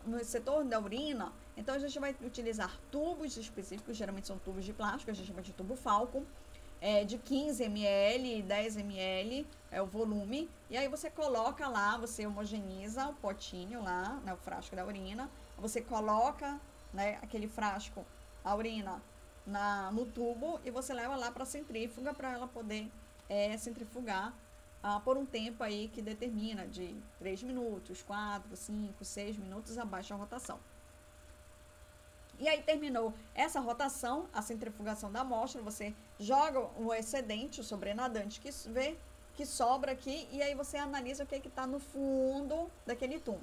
no setor da urina, então a gente vai utilizar tubos específicos, geralmente são tubos de plástico, a gente chama de tubo Falcon, de 15 ml, 10 ml é o volume, e aí você coloca lá, você homogeniza o potinho lá, né, o frasco da urina, você coloca, né, aquele frasco, a urina, no tubo, e você leva lá para a centrífuga para ela poder centrifugar por um tempo aí que determina de 3 minutos, 4, 5, 6 minutos abaixo da rotação. E aí terminou essa rotação, a centrifugação da amostra, você joga o excedente, o sobrenadante que sobra aqui, e aí você analisa o que está no fundo daquele tubo.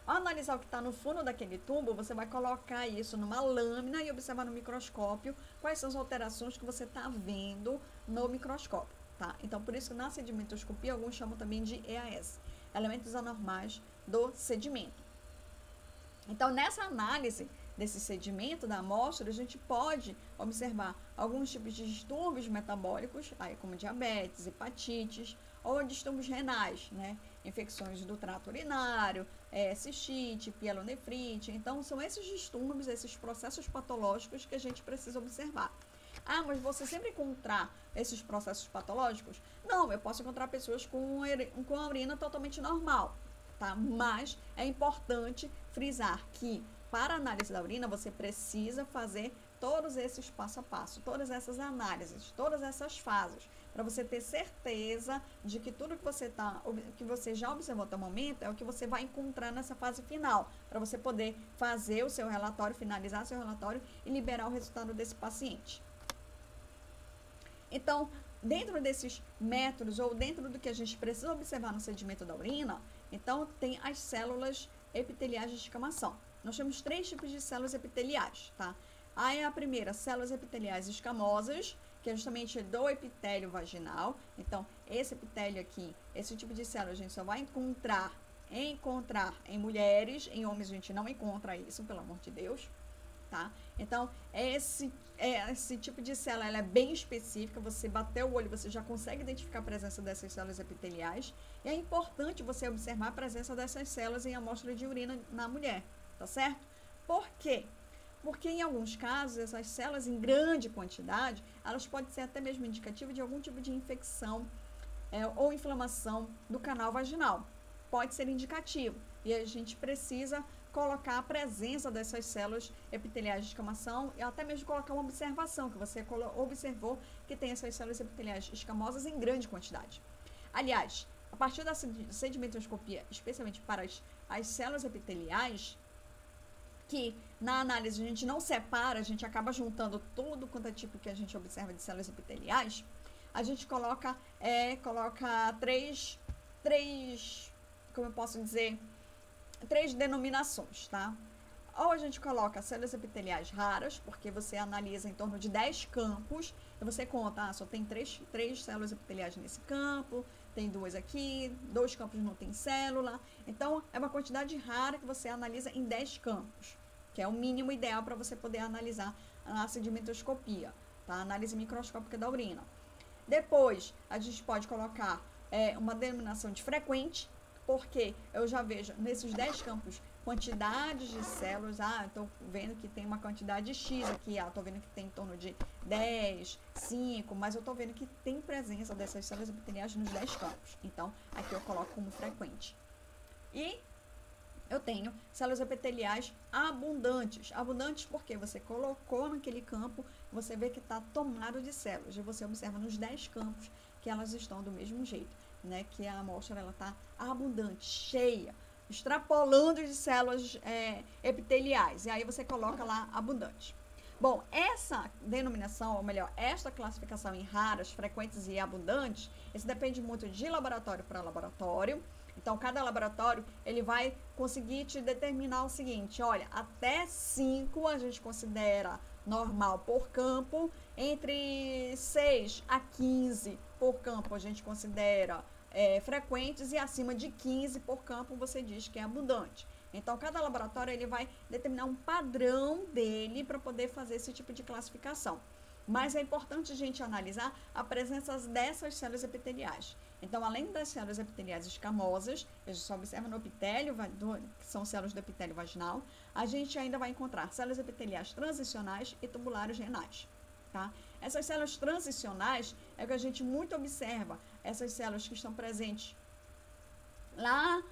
Ao analisar o que está no fundo daquele tubo, você vai colocar isso numa lâmina e observar no microscópio quais são as alterações que você está vendo no microscópio, tá? Então, por isso que na sedimentoscopia, alguns chamam também de EAS, elementos anormais do sedimento. Então, nessa análise desse sedimento da amostra, a gente pode observar alguns tipos de distúrbios metabólicos, aí como diabetes, hepatites, ou distúrbios renais, né? Infecções do trato urinário, cistite, pielonefrite. Então, são esses distúrbios, esses processos patológicos que a gente precisa observar. Ah, mas você sempre encontrar esses processos patológicos? Não, eu posso encontrar pessoas com a urina totalmente normal, tá? Mas é importante frisar que para a análise da urina, você precisa fazer todos esses passo a passo, todas essas análises, todas essas fases, para você ter certeza de que tudo que você já observou até o momento é o que você vai encontrar nessa fase final, para você poder fazer o seu relatório, finalizar seu relatório e liberar o resultado desse paciente. Então, dentro desses métodos ou dentro do que a gente precisa observar no sedimento da urina, então tem as células epiteliais de escamação. Nós temos 3 tipos de células epiteliais, tá? Aí a primeira, células epiteliais escamosas, que é justamente do epitélio vaginal. Então, esse epitélio aqui, esse tipo de célula a gente só vai encontrar em mulheres, em homens a gente não encontra isso, pelo amor de Deus, tá? Então, esse tipo de célula, ela é bem específica, você bater o olho, você já consegue identificar a presença dessas células epiteliais, e é importante você observar a presença dessas células em amostra de urina na mulher, tá certo? Por quê? Porque em alguns casos, essas células em grande quantidade, elas podem ser até mesmo indicativas de algum tipo de infecção ou inflamação do canal vaginal. Pode ser indicativo, e a gente precisa colocar a presença dessas células epiteliais de escamação e até mesmo colocar uma observação, que você observou que tem essas células epiteliais escamosas em grande quantidade. Aliás, a partir da sedimentoscopia, especialmente para as células epiteliais, que na análise a gente não separa, a gente acaba juntando tudo quanto é tipo que a gente observa de células epiteliais, a gente coloca três, como eu posso dizer, 3 denominações, tá? Ou a gente coloca células epiteliais raras, porque você analisa em torno de 10 campos, e você conta, só tem 3 células epiteliais nesse campo, tem 2 aqui, 2 campos não tem célula. Então, é uma quantidade rara que você analisa em 10 campos, que é o mínimo ideal para você poder analisar a sedimentoscopia, tá? A análise microscópica da urina. Depois, a gente pode colocar uma denominação de frequente, porque eu já vejo nesses 10 campos quantidades de células, estou vendo que tem uma quantidade X aqui, estou vendo que tem em torno de 10, 5, mas eu estou vendo que tem presença dessas células epiteliais nos 10 campos. Então, aqui eu coloco como frequente. E eu tenho células epiteliais abundantes. Abundantes porque você colocou naquele campo, você vê que está tomado de células. E você observa nos 10 campos que elas estão do mesmo jeito, né? Que a amostra está abundante, cheia, extrapolando de células epiteliais. E aí você coloca lá abundante. Bom, essa denominação, ou melhor, esta classificação em raras, frequentes e abundantes, isso depende muito de laboratório para laboratório. Então, cada laboratório, ele vai conseguir te determinar o seguinte, olha, até 5 a gente considera normal por campo, entre 6 a 15 por campo a gente considera frequentes e acima de 15 por campo você diz que é abundante. Então, cada laboratório ele vai determinar um padrão dele para poder fazer esse tipo de classificação. Mas é importante a gente analisar a presença dessas células epiteliais. Então, além das células epiteliais escamosas, que a gente só observa no epitélio, que são células do epitélio vaginal, a gente ainda vai encontrar células epiteliais transicionais e tubulares renais. Tá? Essas células transicionais é o que a gente muito observa, essas células que estão presentes lá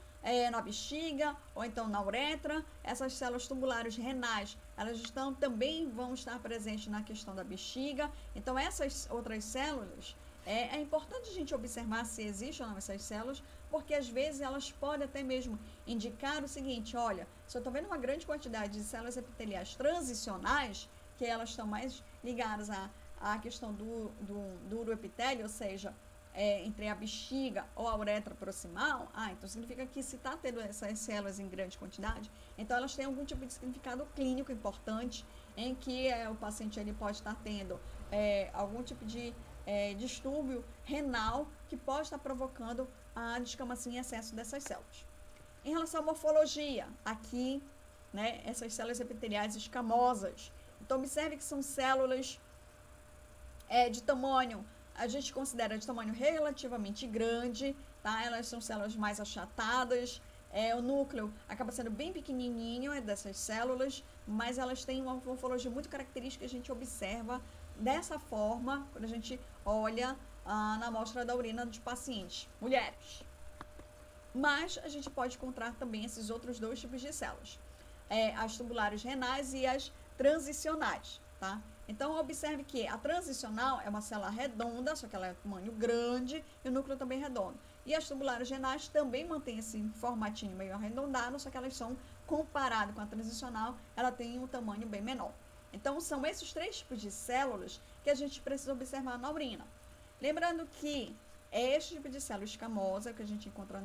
na bexiga ou então na uretra. Essas células tubulares renais, elas também vão estar presentes na questão da bexiga. Então, essas outras células, é importante a gente observar se existem ou não essas células, porque às vezes elas podem até mesmo indicar o seguinte, olha, se eu estou vendo uma grande quantidade de células epiteliais transicionais, que elas estão mais ligadas à questão do uroepitélio, ou seja, entre a bexiga ou a uretra proximal, então significa que se está tendo essas células em grande quantidade, então elas têm algum tipo de significado clínico importante, em que o paciente ele pode estar tendo algum tipo de distúrbio renal que pode estar provocando a descamação em excesso dessas células. Em relação à morfologia, aqui, né, essas células epiteliais escamosas, então observe que são células de tamanho, a gente considera de tamanho relativamente grande, tá? Elas são células mais achatadas, o núcleo acaba sendo bem pequenininho dessas células, mas elas têm uma morfologia muito característica que a gente observa dessa forma quando a gente olha na amostra da urina de pacientes, mulheres. Mas a gente pode encontrar também esses outros dois tipos de células, as tubulares renais e as transicionais, tá? Então, observe que a transicional é uma célula redonda, só que ela é de tamanho grande, e o núcleo também redondo. E as tubulares renais também mantêm esse formatinho meio arredondado, só que elas são, comparado com a transicional, ela tem um tamanho bem menor. Então, são esses três tipos de células que a gente precisa observar na urina. Lembrando que este tipo de célula escamosa que a gente encontra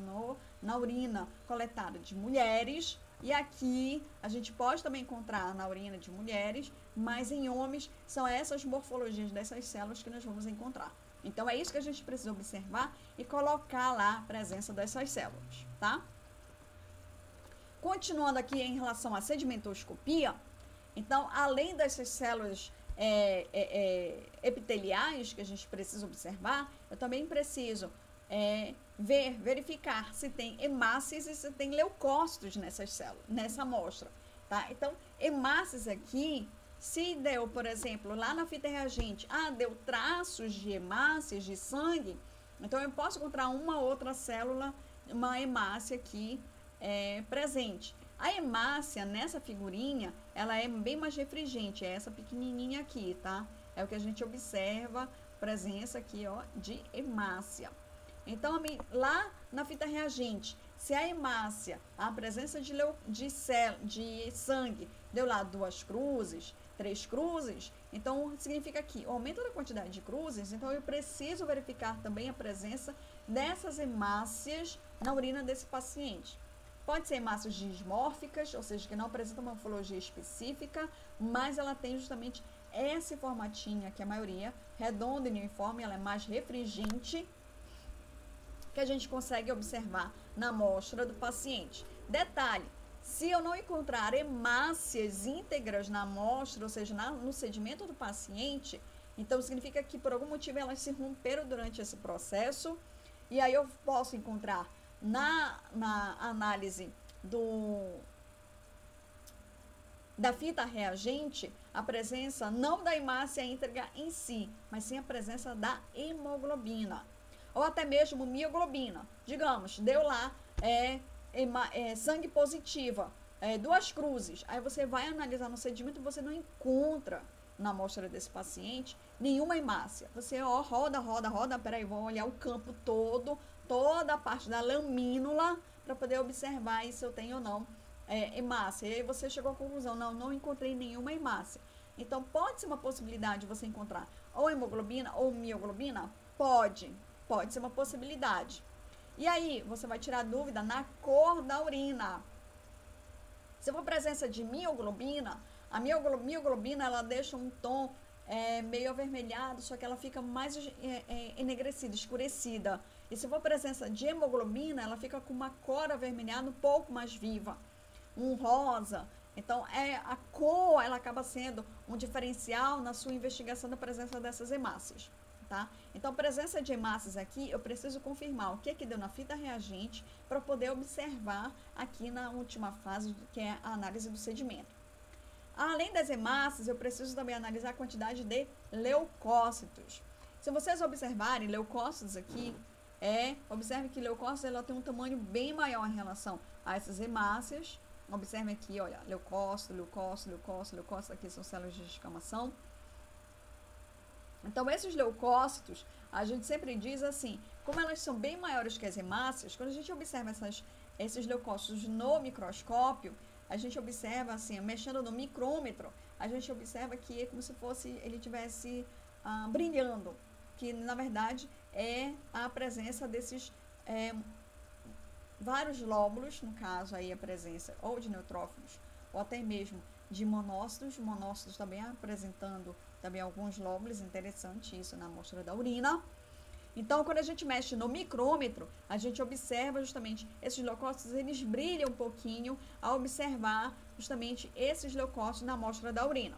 na urina coletada de mulheres, e aqui a gente pode também encontrar na urina de mulheres, mas em homens são essas morfologias dessas células que nós vamos encontrar. Então, é isso que a gente precisa observar e colocar lá a presença dessas células, tá? Continuando aqui em relação à sedimentoscopia, então, além dessas células epiteliais que a gente precisa observar, eu também preciso verificar se tem hemácias e se tem leucócitos nessas células, nessa amostra, tá? Então, hemácias aqui, se deu, por exemplo, lá na fita reagente, deu traços de hemácias de sangue, então eu posso encontrar uma outra célula, uma hemácia aqui presente. A hemácia, nessa figurinha, ela é bem mais refringente, é essa pequenininha aqui, tá? É o que a gente observa, presença aqui, ó, de hemácia. Então, lá na fita reagente, se a hemácia, a presença de sangue, deu lá 2 cruzes, 3 cruzes, então significa que o aumento da quantidade de cruzes, então eu preciso verificar também a presença dessas hemácias na urina desse paciente. Pode ser hemácias dismórficas, ou seja, que não apresentam uma morfologia específica, mas ela tem justamente esse formatinho aqui, a maioria, redonda e uniforme, ela é mais refringente, que a gente consegue observar na amostra do paciente. Detalhe, se eu não encontrar hemácias íntegras na amostra, ou seja, no sedimento do paciente, então significa que por algum motivo elas se romperam durante esse processo, e aí eu posso encontrar na análise da fita reagente a presença não da hemácia íntegra em si, mas sim a presença da hemoglobina, ou até mesmo mioglobina. Digamos, deu lá sangue positiva, 2 cruzes, aí você vai analisar no sedimento e você não encontra na amostra desse paciente nenhuma hemácia. Você roda, peraí, vou olhar o campo todo, toda a parte da lamínula para poder observar se eu tenho ou não hemácia. E aí você chegou à conclusão, não encontrei nenhuma hemácia. Então, pode ser uma possibilidade você encontrar ou hemoglobina ou mioglobina? Pode ser uma possibilidade. E aí, você vai tirar dúvida na cor da urina. Se for presença de mioglobina, a mioglobina ela deixa um tom meio avermelhado, só que ela fica mais enegrecida, escurecida. E se for presença de hemoglobina, ela fica com uma cor avermelhada um pouco mais viva, um rosa. Então, a cor ela acaba sendo um diferencial na sua investigação da presença dessas hemácias. Tá? Então, presença de hemácias aqui, eu preciso confirmar o que deu na fita reagente para poder observar aqui na última fase, que é a análise do sedimento. Além das hemácias, eu preciso também analisar a quantidade de leucócitos. Se vocês observarem, leucócitos aqui, observe que leucócitos ela tem um tamanho bem maior em relação a essas hemácias. Observe aqui, olha, leucócito, aqui são células de descamação. Então, esses leucócitos, a gente sempre diz assim, como elas são bem maiores que as hemácias, quando a gente observa esses leucócitos no microscópio, a gente observa assim, mexendo no micrômetro, a gente observa que é como se fosse, ele estivesse brilhando, que na verdade é a presença desses vários lóbulos, no caso aí a presença ou de neutrófilos, ou até mesmo de monócitos também apresentando também alguns lóbulos, interessante isso na amostra da urina. Então, quando a gente mexe no micrômetro, a gente observa justamente esses leucócitos, eles brilham um pouquinho ao observar justamente esses leucócitos na amostra da urina,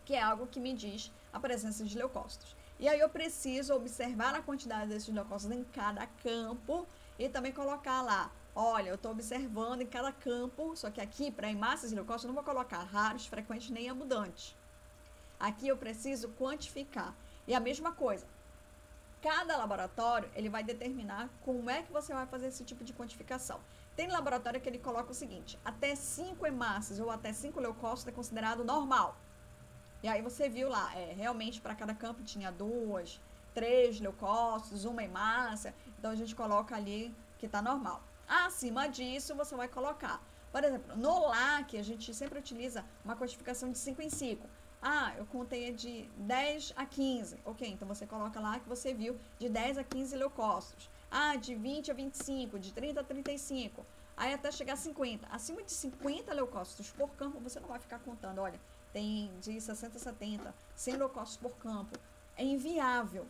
que é algo que me diz a presença de leucócitos. E aí eu preciso observar a quantidade desses leucócitos em cada campo e também colocar lá, olha, eu estou observando em cada campo, só que aqui para hemácias e leucócitos eu não vou colocar raros, frequentes nem abundantes. Aqui eu preciso quantificar. E a mesma coisa, cada laboratório, ele vai determinar como é que você vai fazer esse tipo de quantificação. Tem laboratório que ele coloca o seguinte, até 5 hemácias ou até 5 leucócitos é considerado normal. E aí você viu lá, realmente para cada campo tinha 2, 3 leucócitos, uma hemácia, então a gente coloca ali que está normal. Acima disso, você vai colocar, por exemplo, no LAC, a gente sempre utiliza uma quantificação de 5 em 5. Eu contei de 10 a 15. Ok, então você coloca lá que você viu de 10 a 15 leucócitos. De 20 a 25, de 30 a 35. Aí até chegar a 50. Acima de 50 leucócitos por campo, você não vai ficar contando, olha, tem de 60 a 70, 100 leucócitos por campo. É inviável.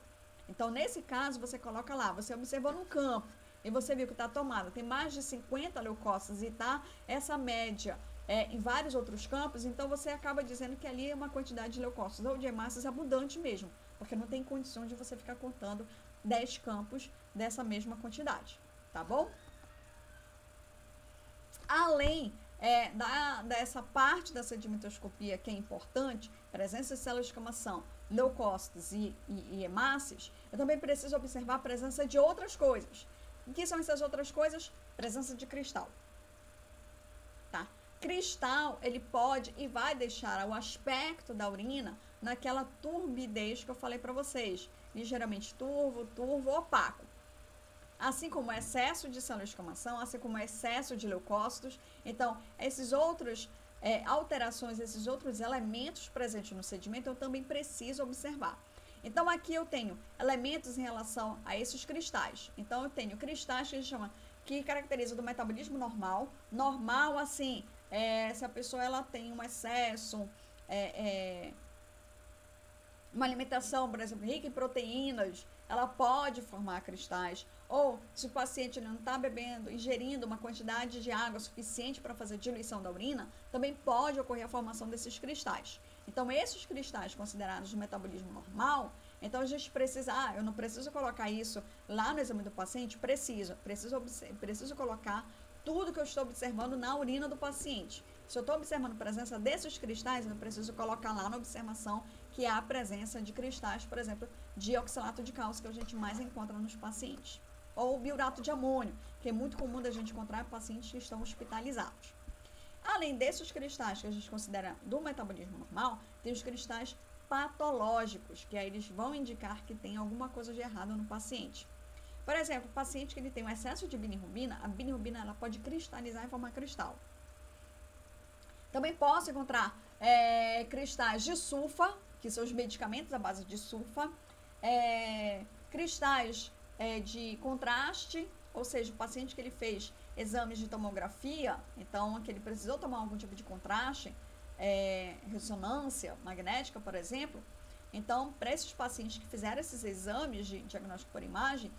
Então, nesse caso, você coloca lá, você observou no campo e você viu que está tomada, tem mais de 50 leucócitos e está essa média em vários outros campos, então você acaba dizendo que ali é uma quantidade de leucócitos ou de hemácias abundante mesmo, porque não tem condição de você ficar contando 10 campos dessa mesma quantidade, tá bom? Além dessa parte da sedimentoscopia que é importante, presença de células de escamação, leucócitos e hemácias, eu também preciso observar a presença de outras coisas. O que são essas outras coisas? Presença de cristal. Tá? Cristal, ele pode e vai deixar o aspecto da urina naquela turbidez que eu falei para vocês, ligeiramente turvo, opaco. Assim como excesso de células de escamação, assim como excesso de leucócitos. Então, esses outros alterações, esses outros elementos presentes no sedimento, eu também preciso observar. Então, aqui eu tenho elementos em relação a esses cristais. Então, eu tenho cristais que a gente chama, que caracteriza do metabolismo normal. Normal, assim, se a pessoa ela tem um excesso, uma alimentação, por exemplo, rica em proteínas, ela pode formar cristais. Ou se o paciente não está ingerindo uma quantidade de água suficiente para fazer diluição da urina, também pode ocorrer a formação desses cristais. Então, esses cristais considerados de metabolismo normal, então a gente precisa, eu não preciso colocar isso lá no exame do paciente? Preciso colocar tudo que eu estou observando na urina do paciente. Se eu estou observando a presença desses cristais, eu preciso colocar lá na observação que há a presença de cristais, por exemplo, de oxalato de cálcio, que a gente mais encontra nos pacientes. Ou biurato de amônio, que é muito comum da gente encontrar em pacientes que estão hospitalizados. Além desses cristais que a gente considera do metabolismo normal, tem os cristais patológicos, que aí eles vão indicar que tem alguma coisa de errado no paciente. Por exemplo, o paciente que ele tem um excesso de bilirrubina, a bilirrubina ela pode cristalizar e formar cristal. Também posso encontrar cristais de sulfa, que são os medicamentos à base de sulfa, cristais de contraste, ou seja, o paciente que ele fez exames de tomografia, então que ele precisou tomar algum tipo de contraste, ressonância magnética, por exemplo. Então, para esses pacientes que fizeram esses exames de diagnóstico por imagem,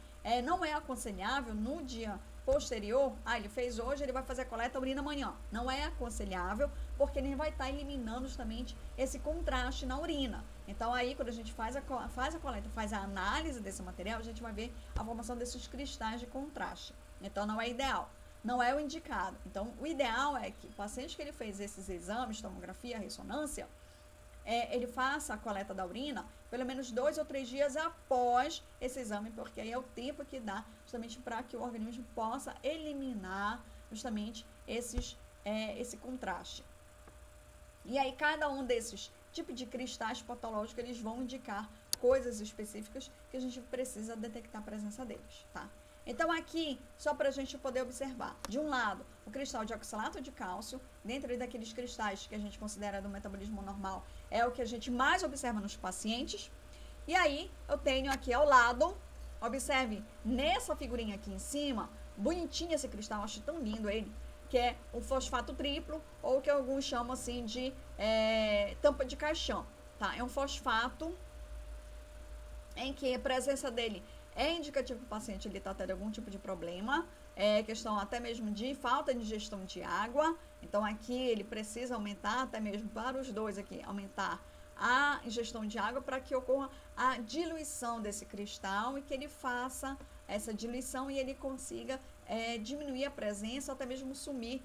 não é aconselhável no dia posterior, ele fez hoje, ele vai fazer a coleta urina amanhã. Não é aconselhável, porque ele vai estar eliminando justamente esse contraste na urina. Então, aí, quando a gente faz a coleta, faz a análise desse material, a gente vai ver a formação desses cristais de contraste. Então, não é ideal, não é o indicado. Então, o ideal é que o paciente que ele fez esses exames, tomografia, ressonância, ele faça a coleta da urina pelo menos 2 ou 3 dias após esse exame, porque aí é o tempo que dá justamente para que o organismo possa eliminar justamente esse contraste. E aí cada um desses tipos de cristais patológicos, eles vão indicar coisas específicas que a gente precisa detectar a presença deles, tá? Então, aqui, só para a gente poder observar, de um lado, o cristal de oxalato de cálcio, dentro daqueles cristais que a gente considera do metabolismo normal, é o que a gente mais observa nos pacientes. E aí, eu tenho aqui ao lado, observe, nessa figurinha aqui em cima, bonitinho esse cristal, acho tão lindo ele, que é o fosfato triplo, ou que alguns chamam assim de tampa de caixão, tá? É um fosfato em que a presença dele é indicativo que o paciente está tendo algum tipo de problema, questão até mesmo de falta de ingestão de água. Então, aqui ele precisa aumentar, até mesmo para os dois aqui, aumentar a ingestão de água para que ocorra a diluição desse cristal e que ele faça essa diluição e ele consiga diminuir a presença, até mesmo sumir,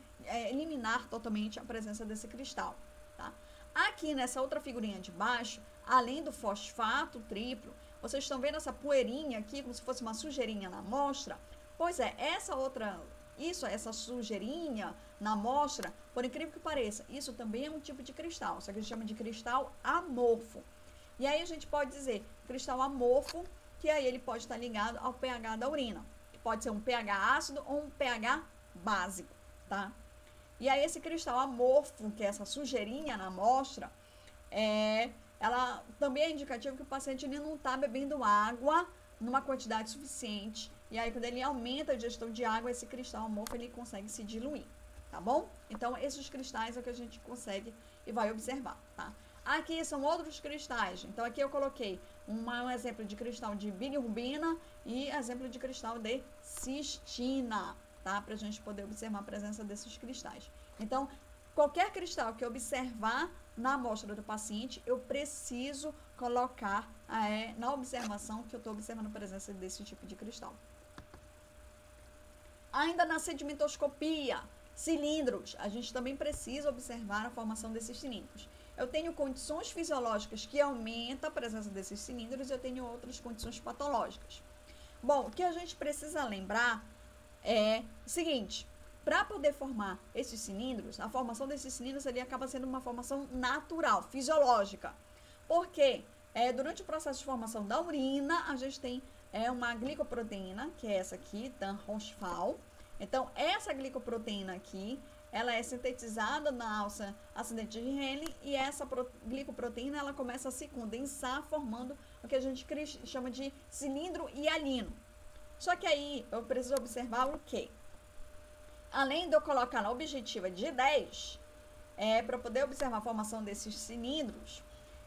eliminar totalmente a presença desse cristal, tá? Aqui nessa outra figurinha de baixo, além do fosfato triplo, vocês estão vendo essa poeirinha aqui, como se fosse uma sujeirinha na amostra? Pois é, essa sujeirinha na amostra, por incrível que pareça, isso também é um tipo de cristal, só que a gente chama de cristal amorfo. E aí a gente pode dizer cristal amorfo, que aí ele pode estar ligado ao pH da urina, que pode ser um pH ácido ou um pH básico, tá? E aí esse cristal amorfo, que é essa sujeirinha na amostra, ela também é indicativo que o paciente ele não está bebendo água numa quantidade suficiente. E aí, quando ele aumenta a ingestão de água, esse cristal amorfo ele consegue se diluir, tá bom? Então, esses cristais é o que a gente consegue e vai observar, tá? Aqui são outros cristais. Então, aqui eu coloquei um exemplo de cristal de bilirrubina e exemplo de cristal de cistina, tá? Pra gente poder observar a presença desses cristais. Então, qualquer cristal que eu observar na amostra do paciente, eu preciso colocar na observação que eu estou observando a presença desse tipo de cristal. Ainda na sedimentoscopia, cilindros, a gente também precisa observar a formação desses cilindros. Eu tenho condições fisiológicas que aumentam a presença desses cilindros e eu tenho outras condições patológicas. Bom, o que a gente precisa lembrar é o seguinte: para poder formar esses cilindros, a formação desses cilindros ele acaba sendo uma formação natural, fisiológica. Porque durante o processo de formação da urina, a gente tem uma glicoproteína, que é essa aqui, tan-Rochefal. Então, essa glicoproteína aqui, ela é sintetizada na alça ascendente de Henle e essa glicoproteína ela começa a se condensar, formando o que a gente chama de cilindro hialino. Só que aí eu preciso observar o quê? Além de eu colocar na objetiva de 10, para poder observar a formação desses cilindros,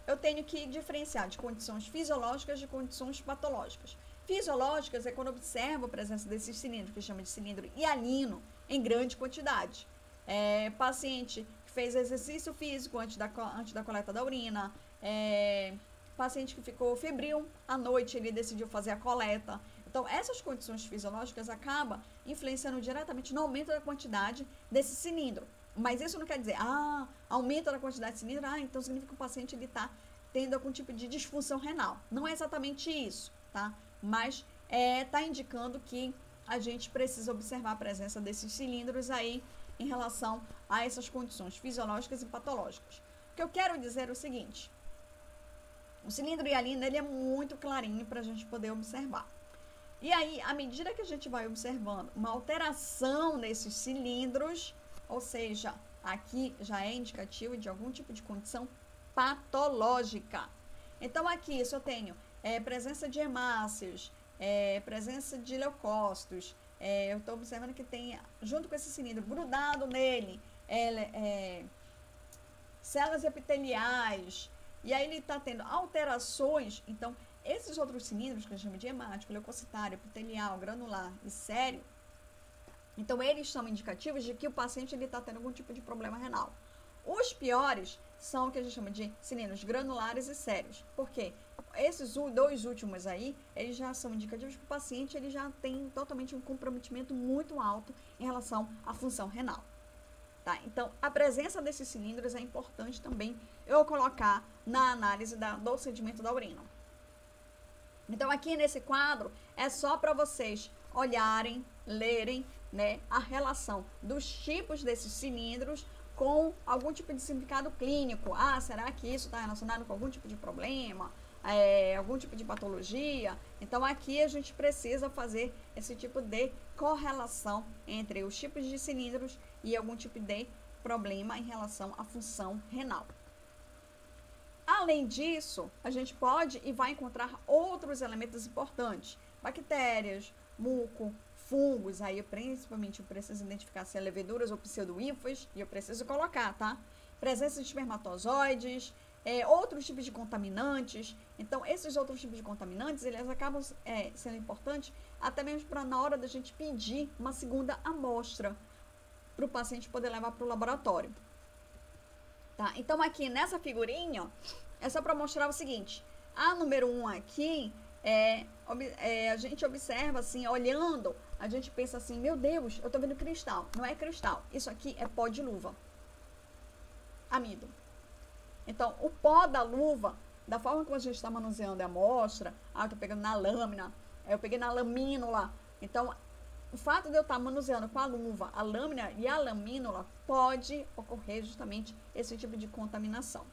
eu tenho que diferenciar de condições fisiológicas de condições patológicas. Fisiológicas é quando eu observo a presença desses cilindros, que chama de cilindro hialino, em grande quantidade. Paciente que fez exercício físico antes da coleta da urina, paciente que ficou febril, à noite ele decidiu fazer a coleta. Então, essas condições fisiológicas acabam influenciando diretamente no aumento da quantidade desse cilindro. Mas isso não quer dizer, aumenta a quantidade de cilindro, então significa que o paciente está tendo algum tipo de disfunção renal. Não é exatamente isso, tá? Mas está indicando que a gente precisa observar a presença desses cilindros aí em relação a essas condições fisiológicas e patológicas. O que eu quero dizer é o seguinte: o cilindro hialino ele é muito clarinho para a gente poder observar. E aí, à medida que a gente vai observando uma alteração nesses cilindros, ou seja, aqui já é indicativo de algum tipo de condição patológica. Então, aqui, se eu tenho presença de hemácias, presença de leucócitos, eu estou observando que tem, junto com esse cilindro, grudado nele, células epiteliais, e aí ele está tendo alterações. Então, esses outros cilindros, que a gente chama de hemático, leucocitário, epitelial, granular e sério, então eles são indicativos de que o paciente está tendo algum tipo de problema renal. Os piores são o que a gente chama de cilindros granulares e sérios. Por quê? Esses dois últimos aí, eles já são indicativos que o paciente ele já tem totalmente um comprometimento muito alto em relação à função renal. Tá? Então, a presença desses cilindros é importante também eu colocar na análise do sedimento da urina. Então, aqui nesse quadro, é só para vocês olharem, lerem, né, a relação dos tipos desses cilindros com algum tipo de significado clínico. Ah, será que isso está relacionado com algum tipo de problema? Algum tipo de patologia? Então, aqui a gente precisa fazer esse tipo de correlação entre os tipos de cilindros e algum tipo de problema em relação à função renal. Além disso, a gente pode e vai encontrar outros elementos importantes. Bactérias, muco, fungos, aí principalmente eu preciso identificar se é leveduras ou pseudohifas, e eu preciso colocar, tá? Presença de espermatozoides, outros tipos de contaminantes. Então, esses outros tipos de contaminantes, eles acabam sendo importantes até mesmo para na hora da gente pedir uma segunda amostra para o paciente poder levar para o laboratório. Tá? Então, aqui nessa figurinha, é só para mostrar o seguinte. A número 1 aqui, a gente observa assim, olhando, a gente pensa assim, meu Deus, eu tô vendo cristal. Não é cristal, isso aqui é pó de luva. Amido. Então, o pó da luva, da forma como a gente está manuseando a amostra, eu tô pegando na lâmina, eu peguei na lamínula. Então, o fato de eu estar manuseando com a luva, a lâmina e a lamínula, pode ocorrer justamente esse tipo de contaminação.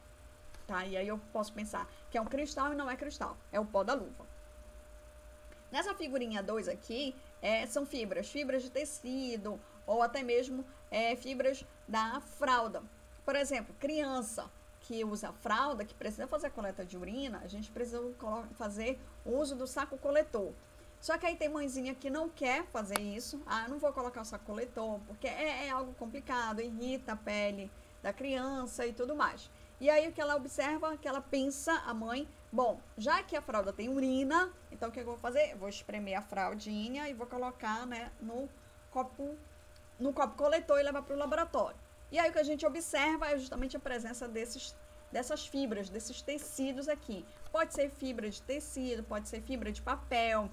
Tá? E aí eu posso pensar que é um cristal e não é cristal, é o pó da luva. Nessa figurinha 2 aqui, são fibras de tecido ou até mesmo fibras da fralda. Por exemplo, criança que usa fralda, que precisa fazer a coleta de urina, a gente precisa fazer o uso do saco coletor. Só que aí tem mãezinha que não quer fazer isso. Ah, eu não vou colocar o saco coletor, porque é algo complicado, irrita a pele da criança e tudo mais. E aí o que ela observa, que ela pensa, a mãe, bom, já que a fralda tem urina, então o que eu vou fazer? Eu vou espremer a fraldinha e vou colocar, né, no copo coletor e levar para o laboratório. E aí o que a gente observa é justamente a presença dessas fibras, desses tecidos aqui. Pode ser fibra de tecido, pode ser fibra de papel.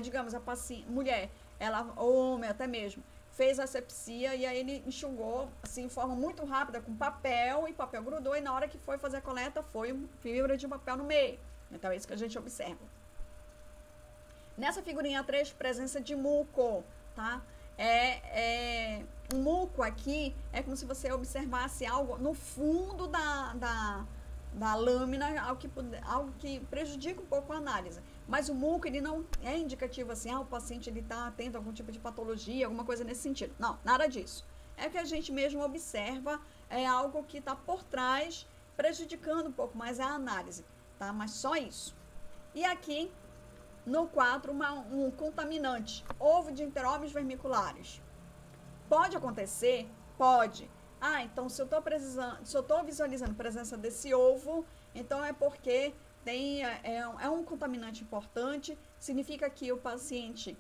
Digamos, a mulher, homem até mesmo, fez asepsia e aí ele enxugou assim, de forma muito rápida com papel, e papel grudou, e na hora que foi fazer a coleta foi fibra de papel no meio. Então é isso que a gente observa. Nessa figurinha 3, presença de muco, tá? O muco aqui é como se você observasse algo no fundo da lâmina, algo que prejudica um pouco a análise. Mas o muco, ele não é indicativo assim, o paciente está tendo algum tipo de patologia, alguma coisa nesse sentido. Não, nada disso. É que a gente mesmo observa, algo que está por trás, prejudicando um pouco mais a análise, tá? Mas só isso. E aqui, no 4, um contaminante, ovo de enteróbios vermiculares. Pode acontecer? Pode. Então se eu estou visualizando a presença desse ovo, então é porque é um contaminante importante, significa que o paciente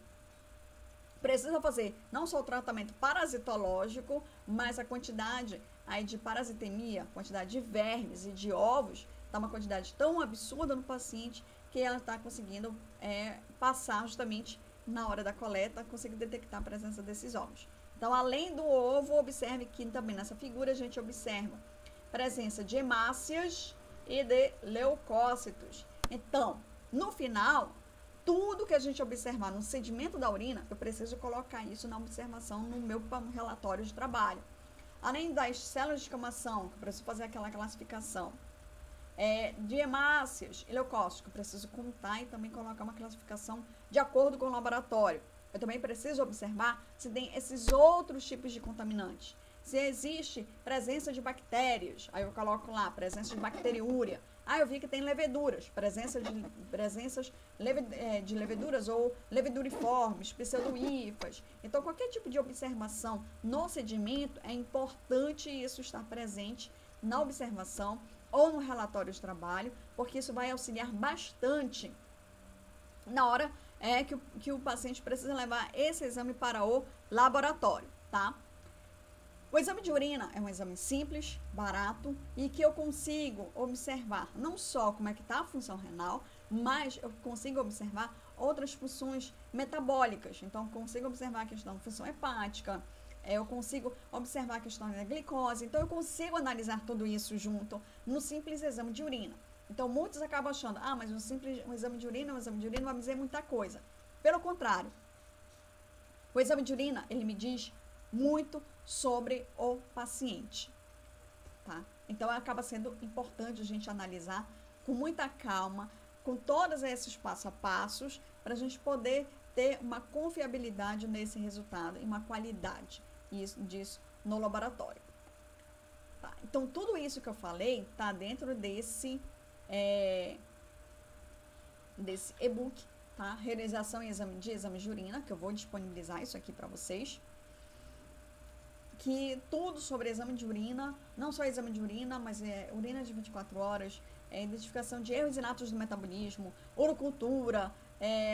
precisa fazer não só o tratamento parasitológico, mas a quantidade aí de parasitemia, quantidade de vermes e de ovos, está uma quantidade tão absurda no paciente que ela está conseguindo passar justamente na hora da coleta, conseguir detectar a presença desses ovos. Então, além do ovo, observe que também nessa figura a gente observa presença de hemácias e de leucócitos. Então, no final, tudo que a gente observar no sedimento da urina, eu preciso colocar isso na observação no meu relatório de trabalho. Além das células de escamação, que eu preciso fazer aquela classificação, de hemácias e leucócitos, que eu preciso contar e também colocar uma classificação de acordo com o laboratório. Eu também preciso observar se tem esses outros tipos de contaminantes. se existe presença de bactérias, aí eu coloco lá, presença de bacteriúria. Ah, eu vi que tem leveduras, presenças de leveduras ou leveduriformes, pseudohifas. Então, qualquer tipo de observação no sedimento, é importante isso estar presente na observação ou no relatório de trabalho, porque isso vai auxiliar bastante na hora que o paciente precisa levar esse exame para o laboratório, tá? O exame de urina é um exame simples, barato e que eu consigo observar não só como é que está a função renal, mas eu consigo observar outras funções metabólicas. Então, eu consigo observar a questão da função hepática, eu consigo observar a questão da glicose. Então, eu consigo analisar tudo isso junto no simples exame de urina. Então, muitos acabam achando, mas um exame de urina não vai me dizer muita coisa. Pelo contrário, o exame de urina, ele me diz muito sobre o paciente, tá? Então, acaba sendo importante a gente analisar com muita calma, com todos esses passo a passos, para a gente poder ter uma confiabilidade nesse resultado e uma qualidade disso no laboratório. Tá? Então, tudo isso que eu falei está dentro desse e-book, tá? Realização de exame de urina, que eu vou disponibilizar isso aqui para vocês. Que tudo sobre exame de urina, não só exame de urina, mas urina de 24 horas, identificação de erros inatos do metabolismo, urocultura,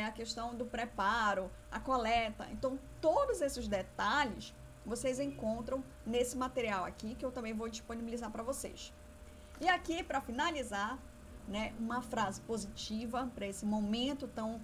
a questão do preparo, a coleta. Então, todos esses detalhes vocês encontram nesse material aqui, que eu também vou disponibilizar para vocês. E aqui, para finalizar, né, uma frase positiva para esse momento tão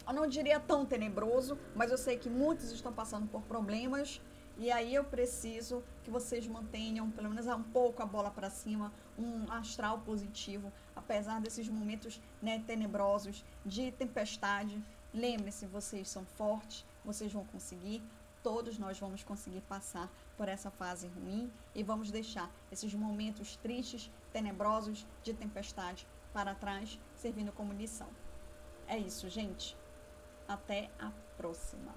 eu não diria tão tenebroso, mas eu sei que muitos estão passando por problemas e aí eu preciso que vocês mantenham pelo menos um pouco a bola para cima, um astral positivo, apesar desses momentos, né, tenebrosos, de tempestade. Lembre-se, vocês são fortes, vocês vão conseguir, todos nós vamos conseguir passar por essa fase ruim e vamos deixar esses momentos tristes, tenebrosos, de tempestade para trás, servindo como lição. É isso, gente. Até a próxima.